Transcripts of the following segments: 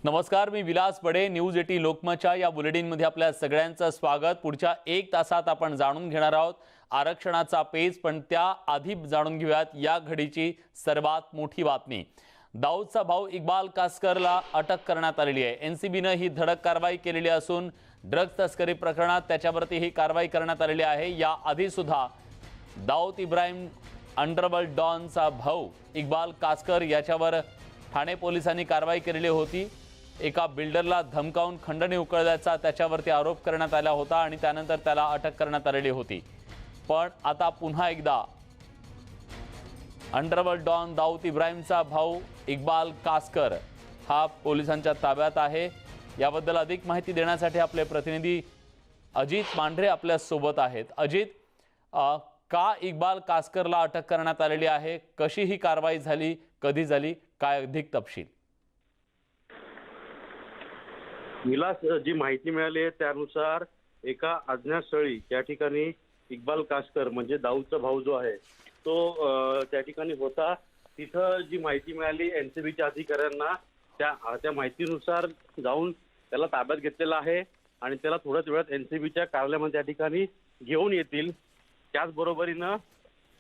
नमस्कार, मी विलास बडे. न्यूज 18 लोकमतच्या या बुलेटिनमध्ये आपल्या सगळ्यांचं स्वागत. पुढच्या 1 तासात आपण जाणून घेणार आहोत आरक्षणाचा पेच, पण त्याआधी जाणून घेऊयात या घडीची सर्वात मोठी बातमी. दाऊदचा भाऊ इक्बाल कासकरला अटक करण्यात आलेली आहे. एनसीबीने ही धडक कारवाई केलेली असून ड्रग्ज तस्करी प्रकरणात त्याच्यावरती ही कारवाई करण्यात आलेली आहे. या आधी सुद्धा दाऊद इब्राहिम अंडरवर्ल्ड डॉनचा भाऊ इक्बाल कासकर याच्यावर ठाणे पोलिसांनी कारवाई केलेली होती. एका बिल्डरला धमकावून खंडणी उकळल्याचा त्याच्यावरती आरोप करण्यात आला होता आणि त्यानंतर त्याला अटक करण्यात आलेली होती. पण आता पुन्हा एकदा अंडरवर्ल्ड डॉन दाऊद इब्राहिमचा भाऊ इक्बाल कासकर हा पोलिसांच्या ताब्यात आहे. याबद्दल अधिक माहिती देण्यासाठी आपले प्रतिनिधी अजित मांढरे आपल्या सोबत आहेत. अजित, का इक्बाल कासकरला अटक करण्यात आलेली आहे? कशी ही कारवाई झाली, कधी झाली, काय अधिक तपशील? विलास, जी माहिती मिळाली आहे त्यानुसार एका अज्ञातस्थळी त्या ठिकाणी इक्बाल कासकर म्हणजे दाऊदचा भाऊ जो आहे तो त्या ठिकाणी होता. तिथं जी माहिती मिळाली एनसीबीच्या अधिकाऱ्यांना, त्या माहितीनुसार जाऊन त्याला ताब्यात घेतलेला आहे आणि त्याला थोड्याच वेळात एनसीबीच्या कार्यालयामध्ये त्या ठिकाणी घेऊन येतील. त्याचबरोबरीनं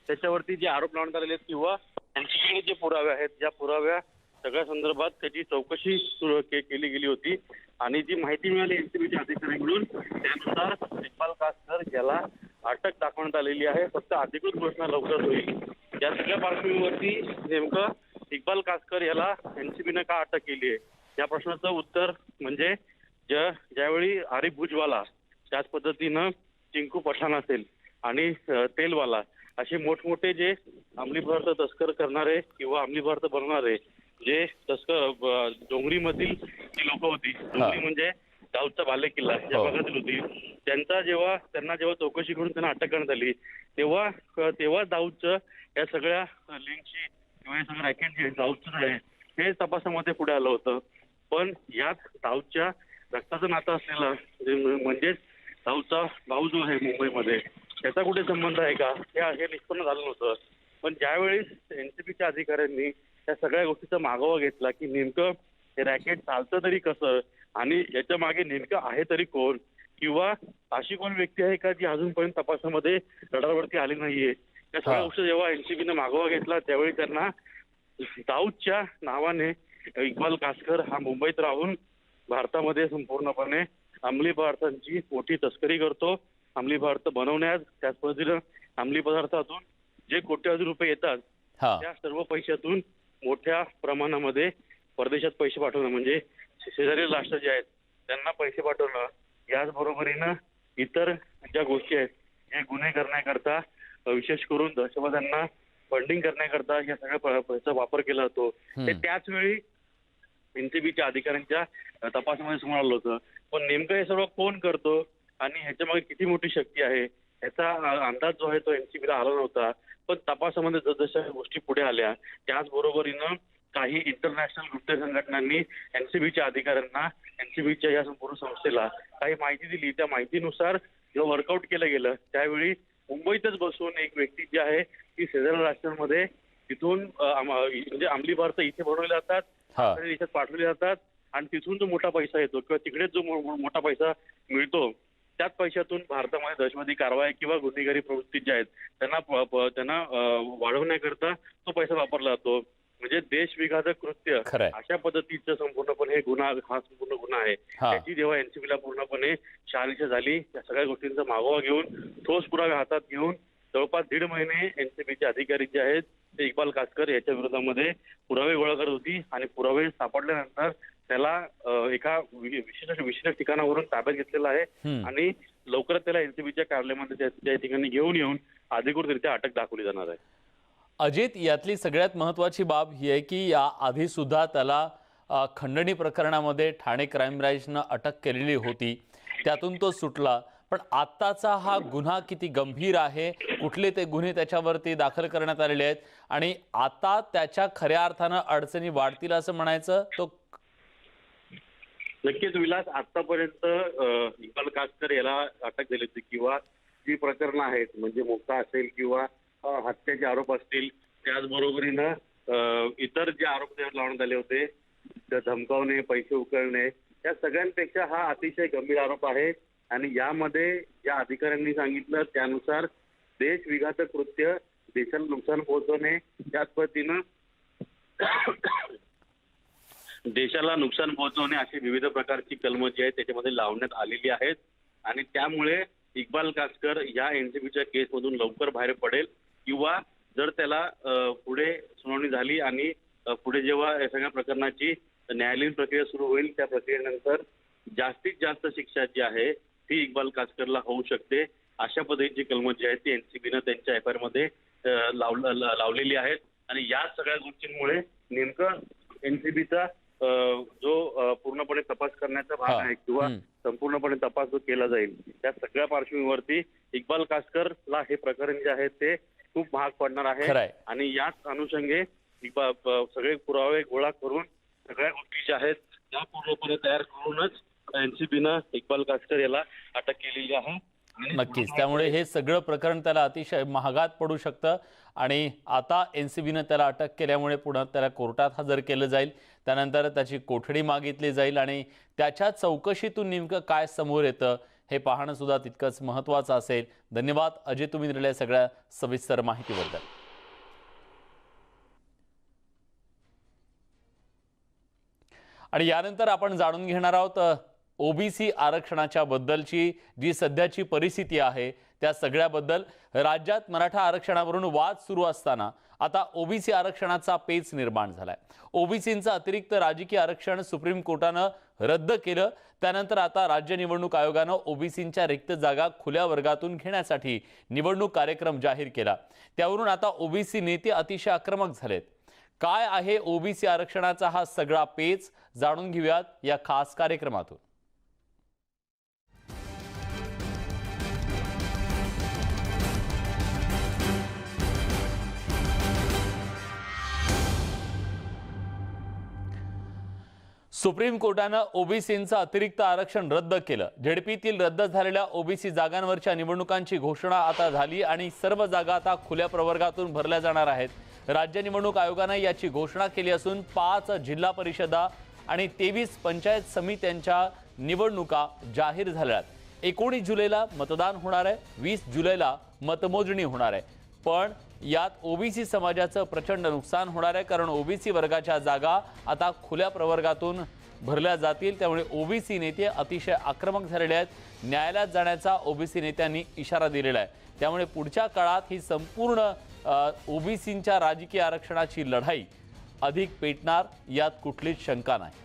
त्याच्यावरती जे आरोप लावण्यात आलेले आहेत किंवा एनसीबीने जे पुरावे आहेत, ज्या पुराव्या सगळ्या संदर्भात त्याची चौकशी केली गेली होती आणि जी माहिती मिळाली एनसीबीच्या अधिकाऱ्यांकडून त्यानुसार इक्बाल कासकर याला अटक दाखवण्यात आलेली आहे. फक्त अधिकृत घोषणा लवकरच होईल. या सगळ्या पार्श्वभूमीवरती नेमकं इक्बाल कासकर याला एनसीबीने का अटक केली आहे या प्रश्नाचं उत्तर म्हणजे ज्यावेळी आरिफ भुजवाला, त्याच पद्धतीनं चिंकू पठाण असेल आणि तेलवाला असे मोठमोठे जे अंमली पदार्थ तस्कर करणारे किंवा अंमली पदार्थ बनवणारे जे तस्कर डोंगरीमधील जी लोक होती, डोंगरी म्हणजे दाऊदचा बालेकिल्ला या भागातील होती, त्यांना जेव्हा चौकशी करून त्यांना अटक करण्यात आली तेव्हा दाऊदचं या सगळ्या लिंकची किंवा हे सगळं रॅकेट जे दाऊदचं आहे हे तपासामध्ये पुढे आलं होतं. पण यात दाऊदच्या रक्ताचं नातं असलेलं म्हणजेच दाऊदचा भाऊ जो आहे मुंबईमध्ये त्याचा कुठे संबंध आहे का हे निष्पन्न झालं नव्हतं. पण ज्यावेळेस एनसीबीच्या अधिकाऱ्यांनी त्या सगळ्या गोष्टीचा मागोवा घेतला की नेमकं हे रॅकेट चालतं तरी कसं आणि याच्या मागे नेमकं आहे तरी कोण किंवा अशी कोण व्यक्ती आहे का जी अजूनपर्यंत तपासामध्ये रडारवरती आली नाहीये, त्या सगळ्या गोष्टी जेव्हा एनसीबीने मागोवा घेतला त्यावेळी त्यांना दाऊदच्या नावाने इक्बाल कासकर हा मुंबईत राहून भारतामध्ये संपूर्णपणे अंमली पदार्थांची मोठी तस्करी करतो. अंमली पदार्थ बनवण्यात, त्याच पद्धतीनं अंमली पदार्थातून जे कोट्यावधी रुपये येतात त्या सर्व पैशातून मोठ्या प्रमाणामध्ये परदेशात पैसे पाठवणं म्हणजे शेजारी राष्ट्र जे आहेत त्यांना पैसे पाठवणं, याचबरोबरीनं इतर ज्या गोष्टी आहेत जे गुन्हे करण्याकरता विशेष करून दहशतवाद्यांना फंडिंग करण्याकरता या सगळ्या पैसा वापर केला जातो. ते त्याच वेळी एनसीबीच्या अधिकाऱ्यांच्या तपासामध्ये समोर आलं होतं. पण नेमकं हे सर्व कोण करतो आणि ह्याच्या मागे किती मोठी शक्ती आहे याचा अंदाज जो आहे तो एनसीबीला आला नव्हता. पण तपासामध्ये जसजशा गोष्टी पुढे आल्या त्याचबरोबरीनं काही इंटरनॅशनल गुप्त संघटनांनी एनसीबीच्या अधिकाऱ्यांना, एनसीबीच्या या संपूर्ण संस्थेला काही माहिती दिली. त्या माहितीनुसार जेव्हा वर्कआउट केलं गेलं त्यावेळी मुंबईतच बसून एक व्यक्ती जी आहे ती शेजारी राष्ट्रांमध्ये तिथून म्हणजे अंमली पदार्थ इथे बनवले जातात, देशात पाठवले जातात आणि तिथून जो मोठा पैसा येतो किंवा तिकडेच जो मोठा पैसा मिळतो त्याच पैशातून भारतामध्ये दहशतवादी कारवाई किंवा गुन्हेगारी प्रवृत्ती ज्या आहेत त्यांना वाढवण्याकरता तो पैसा वापरला जातो. म्हणजे देशविघातक कृत्य अशा पद्धतीचं संपूर्णपणे हा संपूर्ण गुन्हा आहे. त्याची जेव्हा एनसीबीला पूर्णपणे शहानिशा झाली, त्या सगळ्या गोष्टींचा मागोवा घेऊन ठोस पुरावे हातात घेऊन जवळपास 1.5 महिने एनसीबीचे अधिकारी जे आहेत ते इक्बाल कासकर याच्या विरोधामध्ये पुरावे गोळा करत होती आणि पुरावे सापडल्यानंतर त्याला एका विशिष्ट ठिकाणावरून ताब्यात घेतलेला आहे आणि लवकरच त्याला एनसीबीच्या कार्यालयामध्ये त्या ठिकाणी घेऊन येऊन अधिकृतरित्या अटक दाखवली जाणार आहे. अजित, यातली सगळ्यात महत्त्वाची बाब ही आहे की या आधी सुद्धा त्याला खंडणी प्रकरणामध्ये ठाणे क्राईम ब्रँचनं अटक केलेली होती, त्यातून तो सुटला. पण आत्ताचा हा गुन्हा किती गंभीर आहे, कुठले ते गुन्हे त्याच्यावरती दाखल करण्यात आलेले आहेत आणि आता त्याच्या खऱ्या अर्थानं अडचणी वाढतील असं म्हणायचं? तो नक्कीच विलास, आतापर्यंत इक्बाल कासकर याला अटक झाली होती किंवा जी प्रकरणं आहेत म्हणजे मोठा असेल किंवा हत्येचे आरोप असतील, त्याचबरोबरीनं इतर जे आरोप लावण्यात आले होते धमकावणे, पैसे उकळणे, या सगळ्यांपेक्षा हा अतिशय गंभीर आरोप आहे. आणि यामध्ये ज्या अधिकाऱ्यांनी सांगितलं त्यानुसार देशविघातक कृत्य, देशाला नुकसान पोहोचवणे, त्याच पद्धतीनं देशाला नुकसान पोहोचवणे अशी विविध प्रकारची कलमं जी आहेत त्याच्यामध्ये लावण्यात आलेली आहेत. आणि त्यामुळे इक्बाल कासकर या एनसीबीच्या केसमधून लवकर बाहेर पडेल, किंवा जर त्याला पुढे सुनावणी झाली आणि पुढे जेव्हा या सगळ्या प्रकरणाची न्यायालयीन प्रक्रिया सुरू होईल त्या प्रक्रियेनंतर जास्तीत जास्त शिक्षा जी आहे ती इक्बाल कासकरला होऊ शकते. अशा पद्धतीची कलमं जी आहेत ती एनसीबीनं त्यांच्या एफआयआर मध्ये लावलेली आहेत. आणि या सगळ्या गोष्टींमुळे नेमकं एनसीबीचा जो पूर्णपणे तपास करण्याचा भाग आहे किंवा संपूर्णपणे तपास जो केला जाईल त्या सगळ्या पार्श्वभूमीवरती इक्बाल कासकरला हे प्रकरण जे आहे ते खूप महाग पडणार आहे. आणि याच अनुषंगे सगळे पुरावे गोळा करून सगळ्या गोष्टी ज्या आहेत त्या पूर्णपणे तयार करूनच एनसीबीनं इक्बाल कासकर याला अटक केलेली आहे. नक्कीच, त्यामुळे हे सगळं प्रकरण त्याला अतिशय महागात पडू शकतं. आणि आता एनसीबीनं त्याला अटक केल्यामुळे पुन्हा त्याला कोर्टात हजर केलं जाईल, त्यानंतर त्याची कोठडी मागितली जाईल आणि त्याच्या चौकशीतून नेमकं काय समोर येतं हे पाहणं सुद्धा तितकंच महत्त्वाचं असेल. धन्यवाद अजय, तुम्ही दिलेल्या सगळ्या सविस्तर माहितीबद्दल. आणि यानंतर आपण जाणून घेणार आहोत ओबीसी आरक्षणाच्या बद्दलची जी सध्याची परिस्थिती आहे त्या सगळ्याबद्दल. राज्यात मराठा आरक्षणावरून वाद सुरू असताना आता ओबीसी आरक्षणाचा पेच निर्माण झालाय. ओबीसींचं अतिरिक्त राजकीय आरक्षण सुप्रीम कोर्टानं रद्द केलं. त्यानंतर आता राज्य निवडणूक आयोगानं ओबीसींच्या रिक्त जागा खुल्या वर्गातून घेण्यासाठी निवडणूक कार्यक्रम जाहीर केला. त्यावरून आता ओबीसी नेते अतिशय आक्रमक झालेत. काय आहे ओबीसी आरक्षणाचा हा सगळा पेच, जाणून घेऊयात या खास कार्यक्रमातून. सुप्रीम कोर्टानं ओबीसींचं अतिरिक्त आरक्षण रद्द केलं. झेडपीतील रद्द झालेल्या ओबीसी जागांवरच्या निवडणुकांची घोषणा आता झाली आणि सर्व जागा आता खुल्या प्रवर्गातून भरल्या जाणार आहेत. राज्य निवडणूक आयोगानं याची घोषणा केली असून 5 जिल्हा परिषदा आणि 23 पंचायत समित्यांच्या निवडणुका जाहीर झाल्या आहेत. 19 जुलैला मतदान होणार आहे, 20 जुलैला मतमोजणी होणार आहे. पण यात ओबीसी समाजाचं प्रचंड नुकसान होणार आहे, कारण ओबीसी वर्गाच्या जागा आता खुल्या प्रवर्गातून भरल्या जातील. त्यामुळे ओबीसी नेते अतिशय आक्रमक झालेले आहेत. न्यायालयात जाण्याचा ओबीसी नेत्यांनी इशारा दिलेला आहे. त्यामुळे पुढच्या काळात ही संपूर्ण ओबीसींच्या राजकीय आरक्षणाची लढाई अधिक पेटणार यात कुठलीच शंका नाही.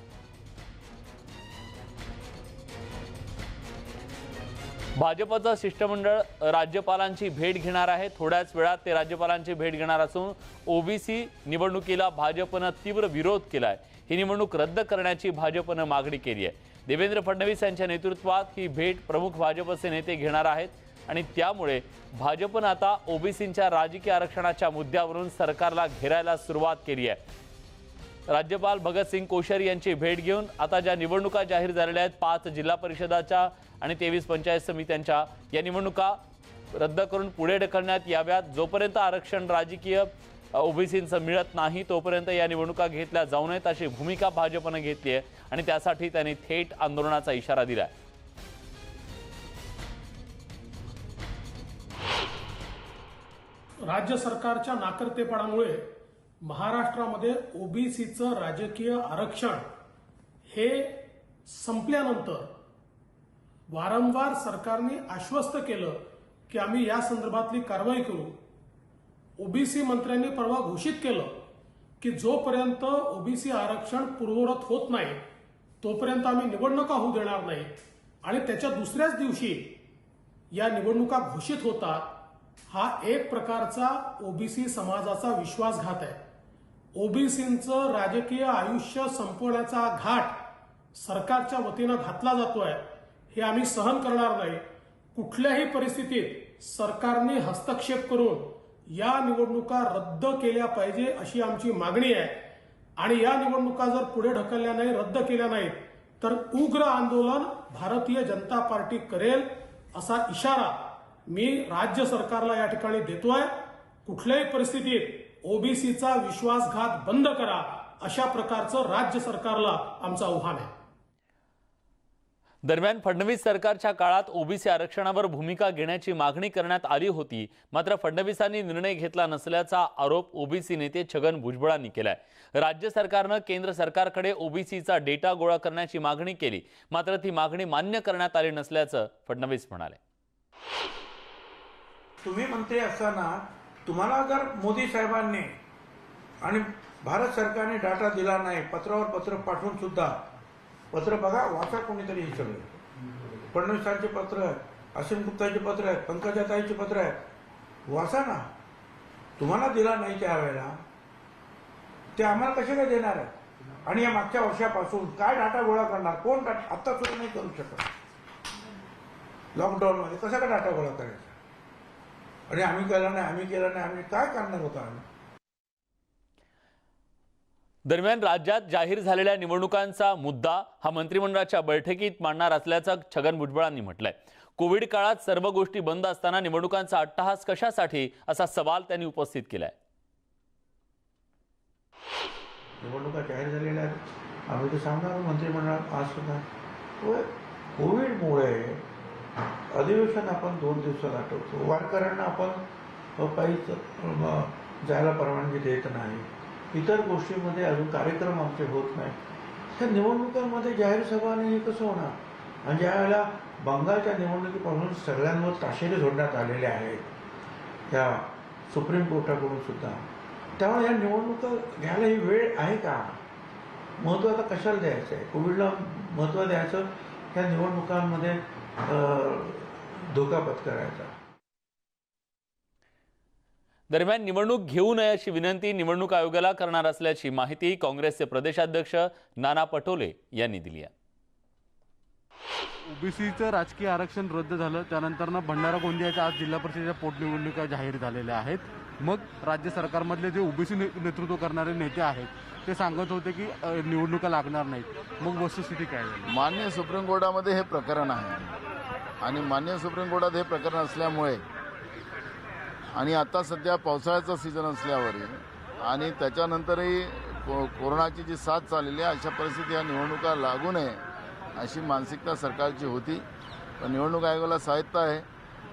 भाजपचं शिष्टमंडळ राज्यपालांची भेट घेणार आहे. थोड्याच वेळात ते राज्यपालांची भेट घेणार असून ओबीसी निवडणुकीला भाजपनं तीव्र विरोध केलाय. ही निवडणूक रद्द करण्याची भाजपनं मागणी केली आहे. देवेंद्र फडणवीस यांच्या नेतृत्वात ही भेट प्रमुख भाजपचे नेते घेणार आहेत आणि त्यामुळे भाजपनं आता ओबीसींच्या राजकीय आरक्षणाच्या मुद्द्यावरून सरकारला घेरायला सुरुवात केली आहे. राज्यपाल भगतसिंग कोश्यारी यांची भेट घेऊन आता ज्या निवडणुका जाहीर झालेल्या आहेत 5 जिल्हा परिषदाच्या आणि 23 पंचायत समित्यांच्या, या निवडणुका रद्द करून पुढे ढकलण्यात याव्यात. जोपर्यंत आरक्षण राजकीय ओबीसींचं मिळत नाही तोपर्यंत या निवडणुका घेतल्या जाऊ नयेत अशी भूमिका भाजपनं घेतली आहे आणि त्यासाठी त्यांनी थेट आंदोलनाचा इशारा दिलाय. राज्य सरकारच्या नाकर्तेपणामुळे महाराष्ट्रामध्ये ओबीसीचं राजकीय आरक्षण हे संपल्यानंतर वारंवार सरकारने आश्वस्त केलं की आम्ही या संदर्भातली कारवाई करू. ओबीसी मंत्र्यांनी परवा घोषित केलं की जोपर्यंत ओबीसी आरक्षण पूर्ववत होत नाही तोपर्यंत आम्ही निवडणुका होऊ देणार नाही. आणि त्याच्या दुसऱ्याच दिवशी या निवडणुका घोषित होतात. हा एक प्रकारचा ओबीसी समाजाचा विश्वासघात आहे. ओबीसींचं राजकीय आयुष्य संपवण्याचा घाट सरकारच्या वतीनं घातला जातोय, हे आम्ही सहन करणार नाही. कुठल्याही परिस्थितीत सरकारने हस्तक्षेप करून या निवडणुका रद्द केल्या पाहिजे अशी आमची मागणी आहे. आणि या निवडणुका जर पुढे ढकलल्या नाही, रद्द केल्या नाहीत तर उग्र आंदोलन भारतीय जनता पार्टी करेल असा इशारा मी राज्य सरकारला या ठिकाणी देतोय. कुठल्याही परिस्थितीत ओबीसीचा विश्वासघात बंद करा अशा प्रकारचं राज्य सरकारला आमचं आव्हान आहे. दरम्यान फडणवीस सरकारच्या काळात ओबीसी आरक्षणावर भूमिका घेण्याची मागणी करण्यात आली होती, मात्र फडणवीसांनी निर्णय घेतला नसल्याचा आरोप ओबीसी नेते छगन भुजबळांनी केलाय. राज्य सरकारनं केंद्र सरकारकडे ओबीसीचा डेटा गोळा करण्याची मागणी केली, मात्र ती मागणी मान्य करण्यात आली नसल्याचं फडणवीस म्हणाले. तुम्ही मंत्री असताना तुम्हाला जर मोदी साहेबांनी आणि भारत सरकारने डाटा दिला नाही, पत्रावर पत्र पाठवून सुद्धा, पत्र बघा, वाचा कोणीतरी हे सगळे फडणवीसांचे पत्र आहेत, असीम गुप्ताचे पत्र आहेत, पंकजाताईचे पत्र आहेत, वाचा ना. तुम्हाला दिला नाही त्यावेळेला, ते आम्हाला कशाला देणार आहे? आणि या मागच्या वर्षापासून काय डाटा गोळा करणार? कोण आता सुरू नाही करू शकत. लॉकडाऊनमध्ये कसा का डाटा गोळा करायचा? आणि आम्ही केला नाही, आम्ही काय करणार होतो आम्ही? दरम्यान राज्यात जाहीर झालेल्या निवडणुकांचा मुद्दा हा मंत्रिमंडळाच्या बैठकीत मांडणार असल्याचं छगन भुजबळांनी म्हटलंय. कोविड काळात सर्व गोष्टी बंद असताना निवडणुकांचा अट्टहास कशासाठी, असा सवाल त्यांनी उपस्थित केलाय. निवडणुका जाहीर झालेल्या आहेत, आम्ही तर सांगणार मंत्रिमंडळात आज सुद्धा. कोविडमुळे अधिवेशन आपण 2 दिवसात आठवतो, वारकऱ्यांना आपण काहीच जायला परवानगी देत नाही, इतर गोष्टीमध्ये अजून कार्यक्रम आमचे होत नाही. ह्या निवडणुकांमध्ये जाहीर सभाने हे कसं होणार? आणि ज्यावेळेला बंगालच्या निवडणुकीपासून सगळ्यांवर ताशेरे सोडण्यात आलेले आहेत या सुप्रीम कोर्टाकडून सुद्धा, त्यामुळे या निवडणुका घ्यायला ही वेळ आहे का? महत्त्व आता कशाला द्यायचं आहे? कोविडला महत्त्व द्यायचं, ह्या निवडणुकांमध्ये धोका पत्करायचा. दरम्यान निवडणूक घेऊ नये अशी विनंती निवडणूक आयोगाला करणार असल्याची माहिती काँग्रेसचे प्रदेशाध्यक्ष नाना पटोले यांनी दिली आहे. ओबीसीचं राजकीय आरक्षण रद्द झालं, त्यानंतर भंडारा गोंदियाच्या आज जिल्हा परिषदेच्या पोटनिवडणुका जाहीर झालेल्या आहेत. मग राज्य सरकारमधले जे ओबीसी नेतृत्व करणारे नेते आहेत ते सांगत होते की निवडणुका लागणार नाहीत. मग वस्तुस्थिती काय झाली? माननीय सुप्रीम कोर्टामध्ये हे प्रकरण आहे आणि माननीय सुप्रीम कोर्टात हे प्रकरण असल्यामुळे आणि आता सध्या पावसाळ्याचा सीझन असल्यावर आणि त्याच्यानंतरही कोरोनाची जी साथ चाललेली आहे, अशा परिस्थिती या निवडणुका लागू नये अशी मानसिकता सरकारची होती. पण निवडणूक आयोगाला साहित्य आहे,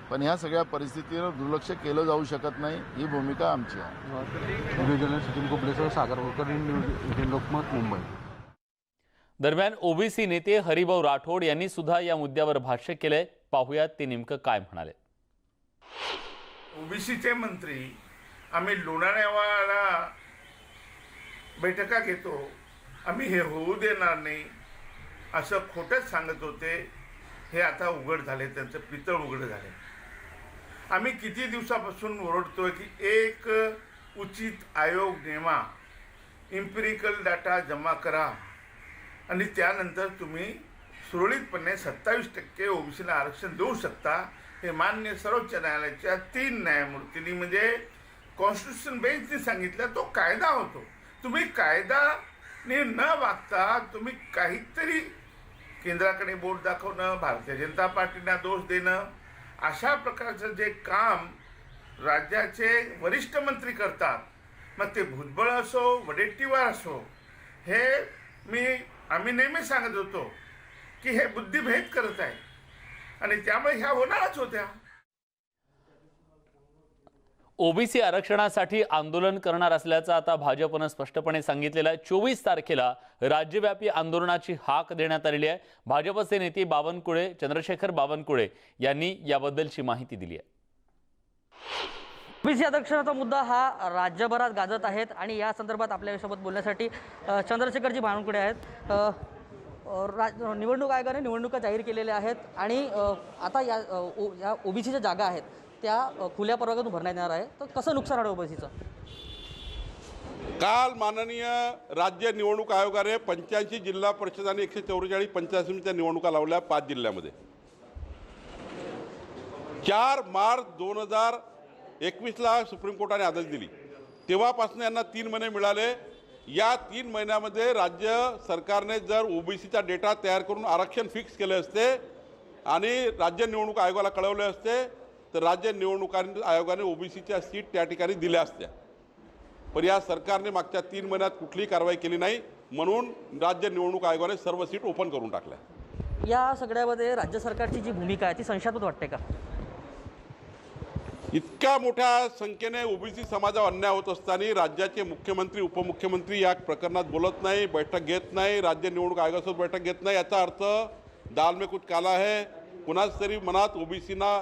पण ह्या सगळ्या परिस्थितीवर दुर्लक्ष केलं जाऊ शकत नाही, ही भूमिका आमची आहे. सचिन कुबलेसह सागर होळकर, लोकमत, मुंबई. दरम्यान ओबीसी नेते हरिभाऊ राठोड यांनी सुद्धा या मुद्द्यावर भाष्य केलंय. पाहुयात ते नेमकं काय म्हणाले. ओबीसीचे मंत्री आम्ही लोणावळ्याला बैठका घेतो, आम्ही हे होऊ देणार नाही असं खोटंच सांगत होते. हे आता उघड झाले, त्यांचं पितळ उघड झाले. आम्ही किती दिवसापासून ओरडतोय की एक उचित आयोग नेमा, इम्पिरिकल डाटा जमा करा आणि त्यानंतर तुम्ही सुरळीतपणे 27% ओबीसीला आरक्षण देऊ शकता. हे मान्य सर्वोच्च न्यायालयाच्या 3 न्यायमूर्तींनी म्हणजे कॉन्स्टिट्यूशन बेंचने सांगितलं. तो कायदा होतो. तुम्ही कायदाने न वागता तुम्ही काहीतरी केंद्राकडे बोट दाखवणं, भारतीय जनता पार्टीला दोष देणं, अशा प्रकारचं जे काम राज्याचे वरिष्ठ मंत्री करतात, मग ते भुजबळ असो वडेट्टीवार असो, हे आम्ही नेहमी सांगत होतो की हे बुद्धिभेद करत आहे आणि त्यामुळे ह्या होणारच होत्या. ओबीसी आरक्षणासाठी आंदोलन करणार असल्याचं आता भाजपनं स्पष्टपणे सांगितलेलं आहे. 24 तारखेला राज्यव्यापी आंदोलनाची हाक देण्यात आलेली आहे. भाजपचे नेते बावनकुळे, चंद्रशेखर बावनकुळे यांनी याबद्दलची माहिती दिली आहे. ओबीसी आरक्षणाचा मुद्दा हा राज्यभरात गाजत आहेत आणि या संदर्भात आपल्यासोबत बोलण्यासाठी चंद्रशेखरजी बावनकुळे आहेत. निवडणूक आयोगाने निवडणुका जाहीर केलेल्या आहेत आणि आता या ओबीसीच्या जागा आहेत त्या खुल्या परवानगीतून भरण्यात येणार आहे. तर कसं नुकसान होणार ओबीसीचं? काल माननीय राज्य निवडणूक आयोगाने 85 जिल्हा परिषद आणि 144 पंचायत समित्या निवडणुका लावल्या 5 जिल्ह्यामध्ये. 4 मार्च 2021ला सुप्रीम कोर्टाने आदेश दिली. तेव्हापासून यांना 3 महिने मिळाले. या 3 महिन्यामध्ये राज्य सरकारने जर ओबीसीचा डेटा तयार करून आरक्षण फिक्स केले असते आणि राज्य निवडणूक आयोगाला कळवले असते तर राज्य निवडणूक आयोगाने ओबीसीच्या सीट त्या ठिकाणी दिल्या असत्या. पण या सरकारने मागच्या 3 महिन्यात कुठलीही कारवाई केली नाही, म्हणून राज्य निवडणूक आयोगाने सर्व सीट ओपन करून टाकल्या. या सगळ्यामध्ये राज्य सरकारची जी भूमिका आहे ती संशयास्पद वाटते का? इतक्या मोठ्या संख्येने ओबीसी समाजावर अन्याय होत असताना राज्याचे मुख्यमंत्री उपमुख्यमंत्री या प्रकरणात बोलत नाही, बैठक घेत नाही, राज्य निवडणूक आयोगासोबत बैठक घेत नाही, याचा अर्थ दाल में कुछ काला है. कुणाच तरी मनात ओबीसीना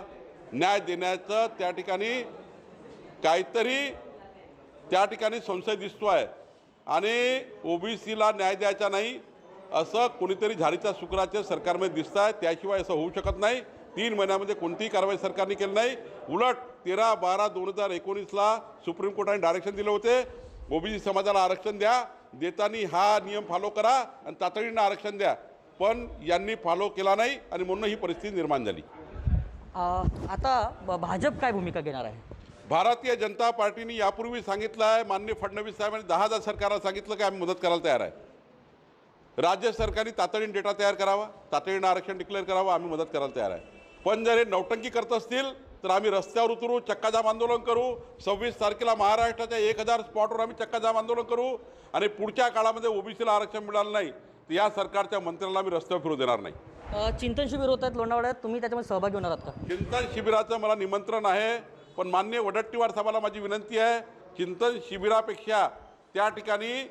न्याय देण्याचं त्या ठिकाणी काहीतरी त्या ठिकाणी संशय दिसतो आहे आणि ओबीसीला न्याय द्यायचा नाही असं कोणीतरी झारीच्या शुक्राचे सरकारमध्ये दिसत आहे. त्याशिवाय असं होऊ शकत नाही. 3 महिन्यामध्ये कोणतीही कारवाई सरकारने केली नाही. उलट 13/12/2019ला सुप्रीम कोर्टाने डायरेक्शन दिले होते, ओबीसी समाजाला आरक्षण द्या, देताना हा नियम फॉलो करा आणि तातडीनं आरक्षण द्या. पण यांनी फॉलो केला नाही आणि म्हणून ही परिस्थिती निर्माण झाली. आता भाजप काय भूमिका घेणार आहे? भारतीय जनता पार्टीने यापूर्वी सांगितलं आहे, माननीय फडणवीस साहेबांनी 10,000 सरकारला सांगितलं की आम्ही मदत करायला तयार आहे. राज्य सरकारने तातडीने डेटा तयार करावा, तातडीनं आरक्षण डिक्लेअर करावं, आम्ही मदत करायला तयार आहे. पण जर हे नौटंकी करत असतील तर आम्ही रस्त्यावर उतरू, चक्काजाम आंदोलन करू. 26 तारखेला महाराष्ट्राच्या 1000 स्पॉटवर आम्ही चक्काजाम आंदोलन करू आणि पुढच्या काळामध्ये ओबीसीला आरक्षण मिळालं नाही तर या सरकारच्या मंत्र्यांना आम्ही रस्त्यावर फिरू देणार नाही. चिंतन शिबिर होत आहेत लोणावळ्यात, तुम्ही त्याच्यामध्ये सहभागी होणार आहात का? चिंतन शिबिराचं मला निमंत्रण आहे, पण माननीय वडट्टीवार साहेबांना माझी विनंती आहे, चिंतन शिबिरापेक्षा त्या ठिकाणी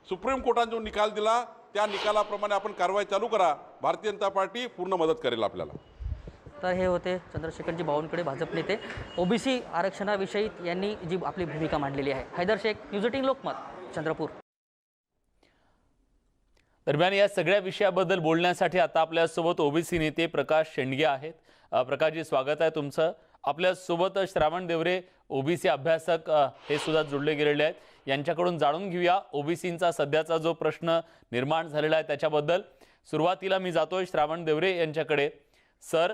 सुप्रीम कोर्टाने जो निकाल दिला त्या निकालाप्रमाणे आपण कारवाई चालू करा. भारतीय जनता पार्टी पूर्ण मदत करेल आपल्याला. तर हे होते चंद्रशेखरजी बावनकुळे, भाजप नेते. ओबीसी आरक्षणाविषयी यांनी जी आपली भूमिका मांडलेली आहे. हैदर शेख, न्यूज 18 लोकमत, चंद्रपूर. दरम्यान या सगळ्या विषयाबद्दल बोलण्यासाठी आता आपल्यासोबत ओबीसी नेते प्रकाश शेंडगे आहेत. प्रकाशजी, स्वागत आहे तुमचं. आपल्यासोबत श्रावण देवरे, ओबीसी अभ्यासक, हे सुद्धा जोडले गेलेले आहेत. यांच्याकडून जाणून घेऊया ओबीसींचा सध्याचा जो प्रश्न निर्माण झालेला आहे त्याच्याबद्दल. सुरुवातीला मी जातोय श्रावण देवरे यांच्याकडे. सर,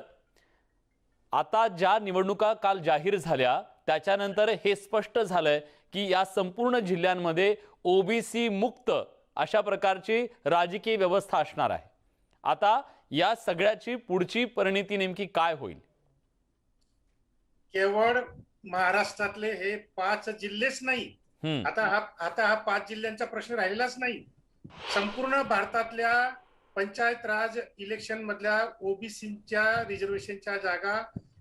आता ज्या निवडणुका काल जाहीर झाल्या त्याच्यानंतर हे स्पष्ट झालंय की या संपूर्ण जिल्ह्यांमध्ये ओबीसी मुक्त अशा प्रकारची राजकीय व्यवस्था असणार आहे. आता या सगळ्याची पुढची परिणती नेमकी काय होईल? केवळ महाराष्ट्रातले हे 5 जिल्हेच नाही, आता हा 5 जिल्ह्यांचा प्रश्न राहिलाच नाही. संपूर्ण भारतातल्या पंचायत राज इलेक्शन मधल्या ओबीसीच्या रिझर्वेशनच्या जागा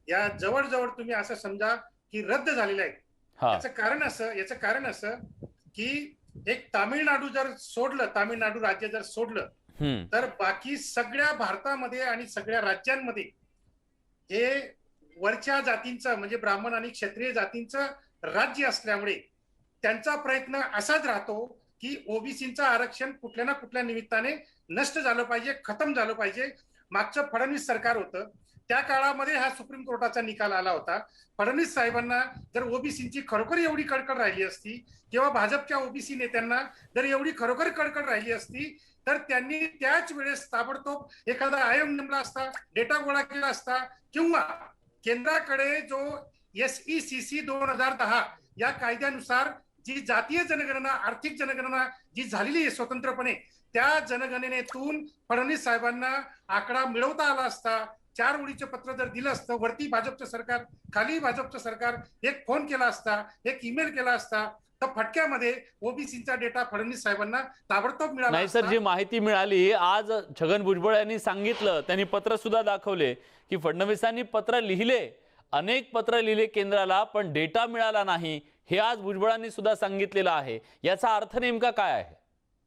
या जवळजवळ तुम्ही असं समजा की रद्द झालेल्या आहेत. याचं कारण असं की एक तामिळनाडू जर सोडलं, तामिळनाडू राज्य जर सोडलं तर बाकी सगळ्या भारतामध्ये आणि सगळ्या राज्यांमध्ये हे वरच्या जातींचं म्हणजे ब्राह्मण आणि क्षत्रिय जातींचं राज्य असल्यामुळे त्यांचा प्रयत्न असाच राहतो की ओबीसीचं आरक्षण कुठल्या ना कुठल्या निमित्ताने नष्ट झालं पाहिजे, खतम झालं पाहिजे. मागचं फडणवीस सरकार होतं त्या काळामध्ये हा सुप्रीम कोर्टाचा निकाल आला होता. फडणवीस साहेबांना जर ओबीसीची खरोखर एवढी कळकळ राहिली असती किंवा भाजपच्या ओबीसी नेत्यांना जर एवढी खरोखर कळकळ राहिली असती तर त्यांनी त्याच वेळेस ताबडतोब एखादा आयोग नेमला असता, डेटा गोळा केला असता किंवा केंद्राकडे जो SECC 2010 या कायद्यानुसार जी जातीय जनगणना, आर्थिक जनगणना जी झालेली आहे स्वतंत्रपणे, त्या जनगणनेतून फडणवीस साहेबांना आकडा मिळवता आला असता. 4 ओळीचं पत्र जर दिलं असतं, वरती भाजपचं सरकार, खाली भाजपचं सरकार, एक फोन केला असता, एक ईमेल केला असता, तर फटक्यामध्ये ओबीसीचा डेटा फडणवीस साहेबांना ताबडतोब मिळाला. नाही सर, जी माहिती मिळाली आज छगन भुजबळ यांनी सांगितलं, त्यांनी पत्र सुद्धा दाखवले की फडणवीसांनी पत्र लिहिले, अनेक पत्र लिहिले केंद्राला, पण डेटा मिळाला नाही. हे आज भुजबळांनी सुद्धा सांगितलेलं आहे. याचा अर्थ नेमका काय आहे?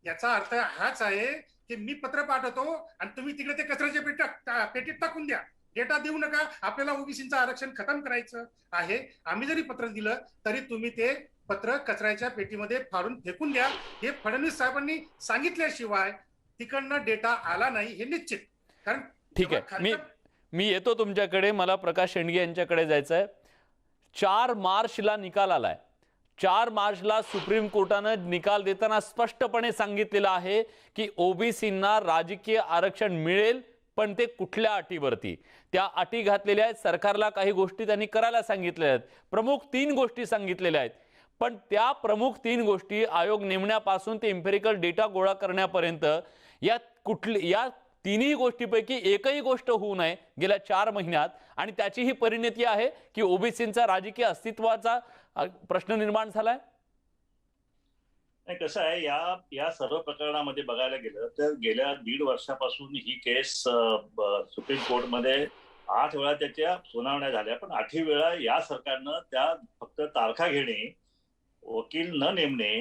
याचा अर्थ हाच आहे की मी पत्र पाठवतो आणि तुम्ही तिकडे ते कचऱ्याच्या पेटीत टाकून द्या, डेटा देऊ नका, आपल्याला ओबीसीचं आरक्षण खतम करायचं आहे. आम्ही जरी पत्र दिलं तरी तुम्ही ते पत्र कचऱ्याच्या पेटीमध्ये फाडून फेकून द्या. हे फडणवीस साहेबांनी सांगितल्याशिवाय तिकडनं डेटा आला नाही हे निश्चित. कारण ठीक आहे, मी येतो तुमच्याकडे. मला प्रकाश शेंडगे यांच्याकडे जायचं आहे. 4 मार्चला निकाल आलाय. 4 मार्चला सुप्रीम कोर्टानं निकाल देताना स्पष्टपणे सांगितलेलं आहे की ओबीसींना राजकीय आरक्षण मिळेल, पण ते कुठल्या अटीवरती. त्या अटी घातलेल्या आहेत. सरकारला काही गोष्टी त्यांनी करायला सांगितलेल्या आहेत. प्रमुख 3 गोष्टी सांगितलेल्या आहेत. पण त्या प्रमुख 3 गोष्टी आयोग नेमण्यापासून ते एम्पिरिकल डेटा गोळा करण्यापर्यंत या तिन्ही गोष्टीपैकी एकही गोष्ट होऊ नये गेल्या 4 महिन्यात. आणि त्याची ही परिणती आहे की ओबीसींचा राजकीय अस्तित्वाचा प्रश्न निर्माण झालाय. नाही, कसं आहे, या सर्व प्रकरणामध्ये बघायला गेलं तर गेल्या 1.5 वर्षापासून ही केस सुप्रीम कोर्टमध्ये 8 वेळा त्याच्या सुनावण्या झाल्या, पण 8ही वेळा या सरकारनं त्या फक्त तारखा घेणे, वकील न नेमणे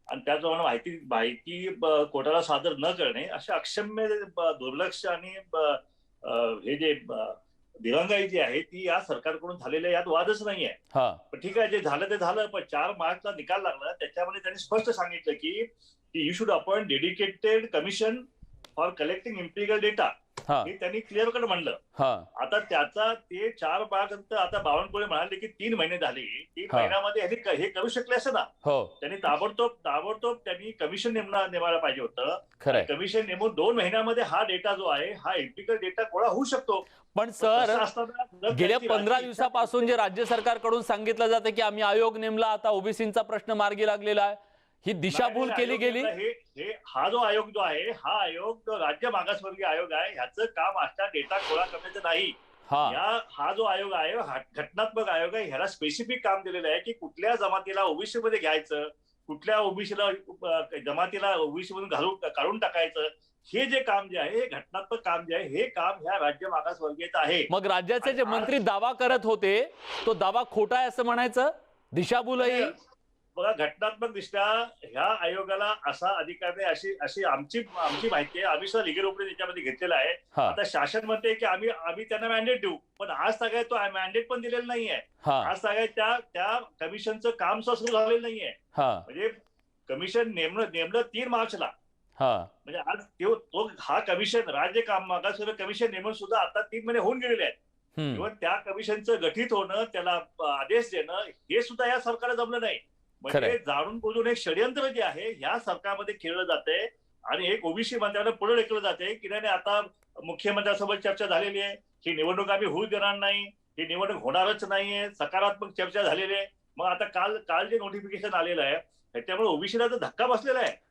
आणि त्याचप्रमाणे माहिती कोर्टाला सादर न करणे अशा अक्षम्य दुर्लक्ष आणि हे जे दिरंगाई जी आहे ती या सरकारकडून झालेल्या यात वादच नाहीये. पण ठीक आहे, जे झालं ते झालं, पण 4 मार्चला निकाल लागला त्याच्यामध्ये त्यांनी स्पष्ट सांगितलं की you should appoint dedicated commission for collecting empirical data, हे त्यांनी क्लिअर कट म्हणलं. आता त्याचा ते 4 मार्च नंतर आता बावनकुळे म्हणाले की 3 महिने झाले, 3 महिन्यामध्ये हे करू शकले असं ना. त्यांनी ताबडतोब त्यांनी कमिशन नेमायला पाहिजे होतं. कमिशन नेमून 2 महिन्यामध्ये हा डेटा जो आहे हा इम्पिरिकल डेटा गोळा होऊ शकतो. पण सर, गेल्या 15 दिवसापासून जे राज्य सरकारकडून सांगितलं जातं की आम्ही आयोग नेमला, आता ओबीसींचा प्रश्न मार्गी लागलेला आहे, ही दिशाभूल केली गेली. हा जो आयोग जो आहे हा आयोग राज्य मागासवर्गीय आयोग आहे, ह्याचं काम अशा डेटा गोळा करण्याचं नाही. हा जो आयोग आहे घटनात्मक आयोग आहे, ह्याला स्पेसिफिक काम दिलेलं आहे की कुठल्या जमातीला ओबीसी मध्ये घ्यायचं, कुठल्या ओबीसीला जमातीला ओबीसी मधून काढून टाकायचं, हे जे काम जे आहे, हे घटनात्मक काम जे आहे, हे काम ह्या राज्य मागासवर्गीयच आहे. मग राज्याचे जे मंत्री दावा करत होते तो दावा खोटा आहे असं म्हणायचं, दिशाभूल आहे. बघा, घटनात्मक दृष्ट्या ह्या आयोगाला असा अधिकार नाही अशी आमची माहिती आहे. आम्ही सुद्धा लिगल ओपिनियन त्याच्यामध्ये घेतलेला आहे. आता शासन म्हणते की आम्ही त्यांना मॅन्डेट देऊ, पण आज सगळ्यात तो मॅन्डेट पण दिलेला नाहीये. आज सगळ्यात त्या कमिशनचं काम सुद्धा सुरू झालेलं नाहीये. म्हणजे कमिशन नेमलं 3 मार्चला. म्हणजे आज हा कमिशन राज्य मागासवर्गीय कमिशन नेमून सुद्धा आता 3 महिने होऊन गेलेले आहेत. इव्हन त्या कमिशनचं गठीत होणं, त्याला आदेश देणं, हे सुद्धा या सरकारला जमलं नाही. म्हणजे जाणून बुजून एक षडयंत्र जे आहे ह्या सरकारमध्ये खेळलं जाते आणि एक ओबीसी मंत्र्यांना पुढे ढकललं जाते की नाही आता मुख्यमंत्र्यांसोबत चर्चा झालेली आहे, ही निवडणूक आम्ही होऊ देणार नाही, ही निवडणूक होणारच नाहीये, सकारात्मक चर्चा झालेली आहे. मग आता काल जे नोटिफिकेशन आलेलं आहे त्याच्यामुळे ओबीसीला तर धक्का बसलेला आहे.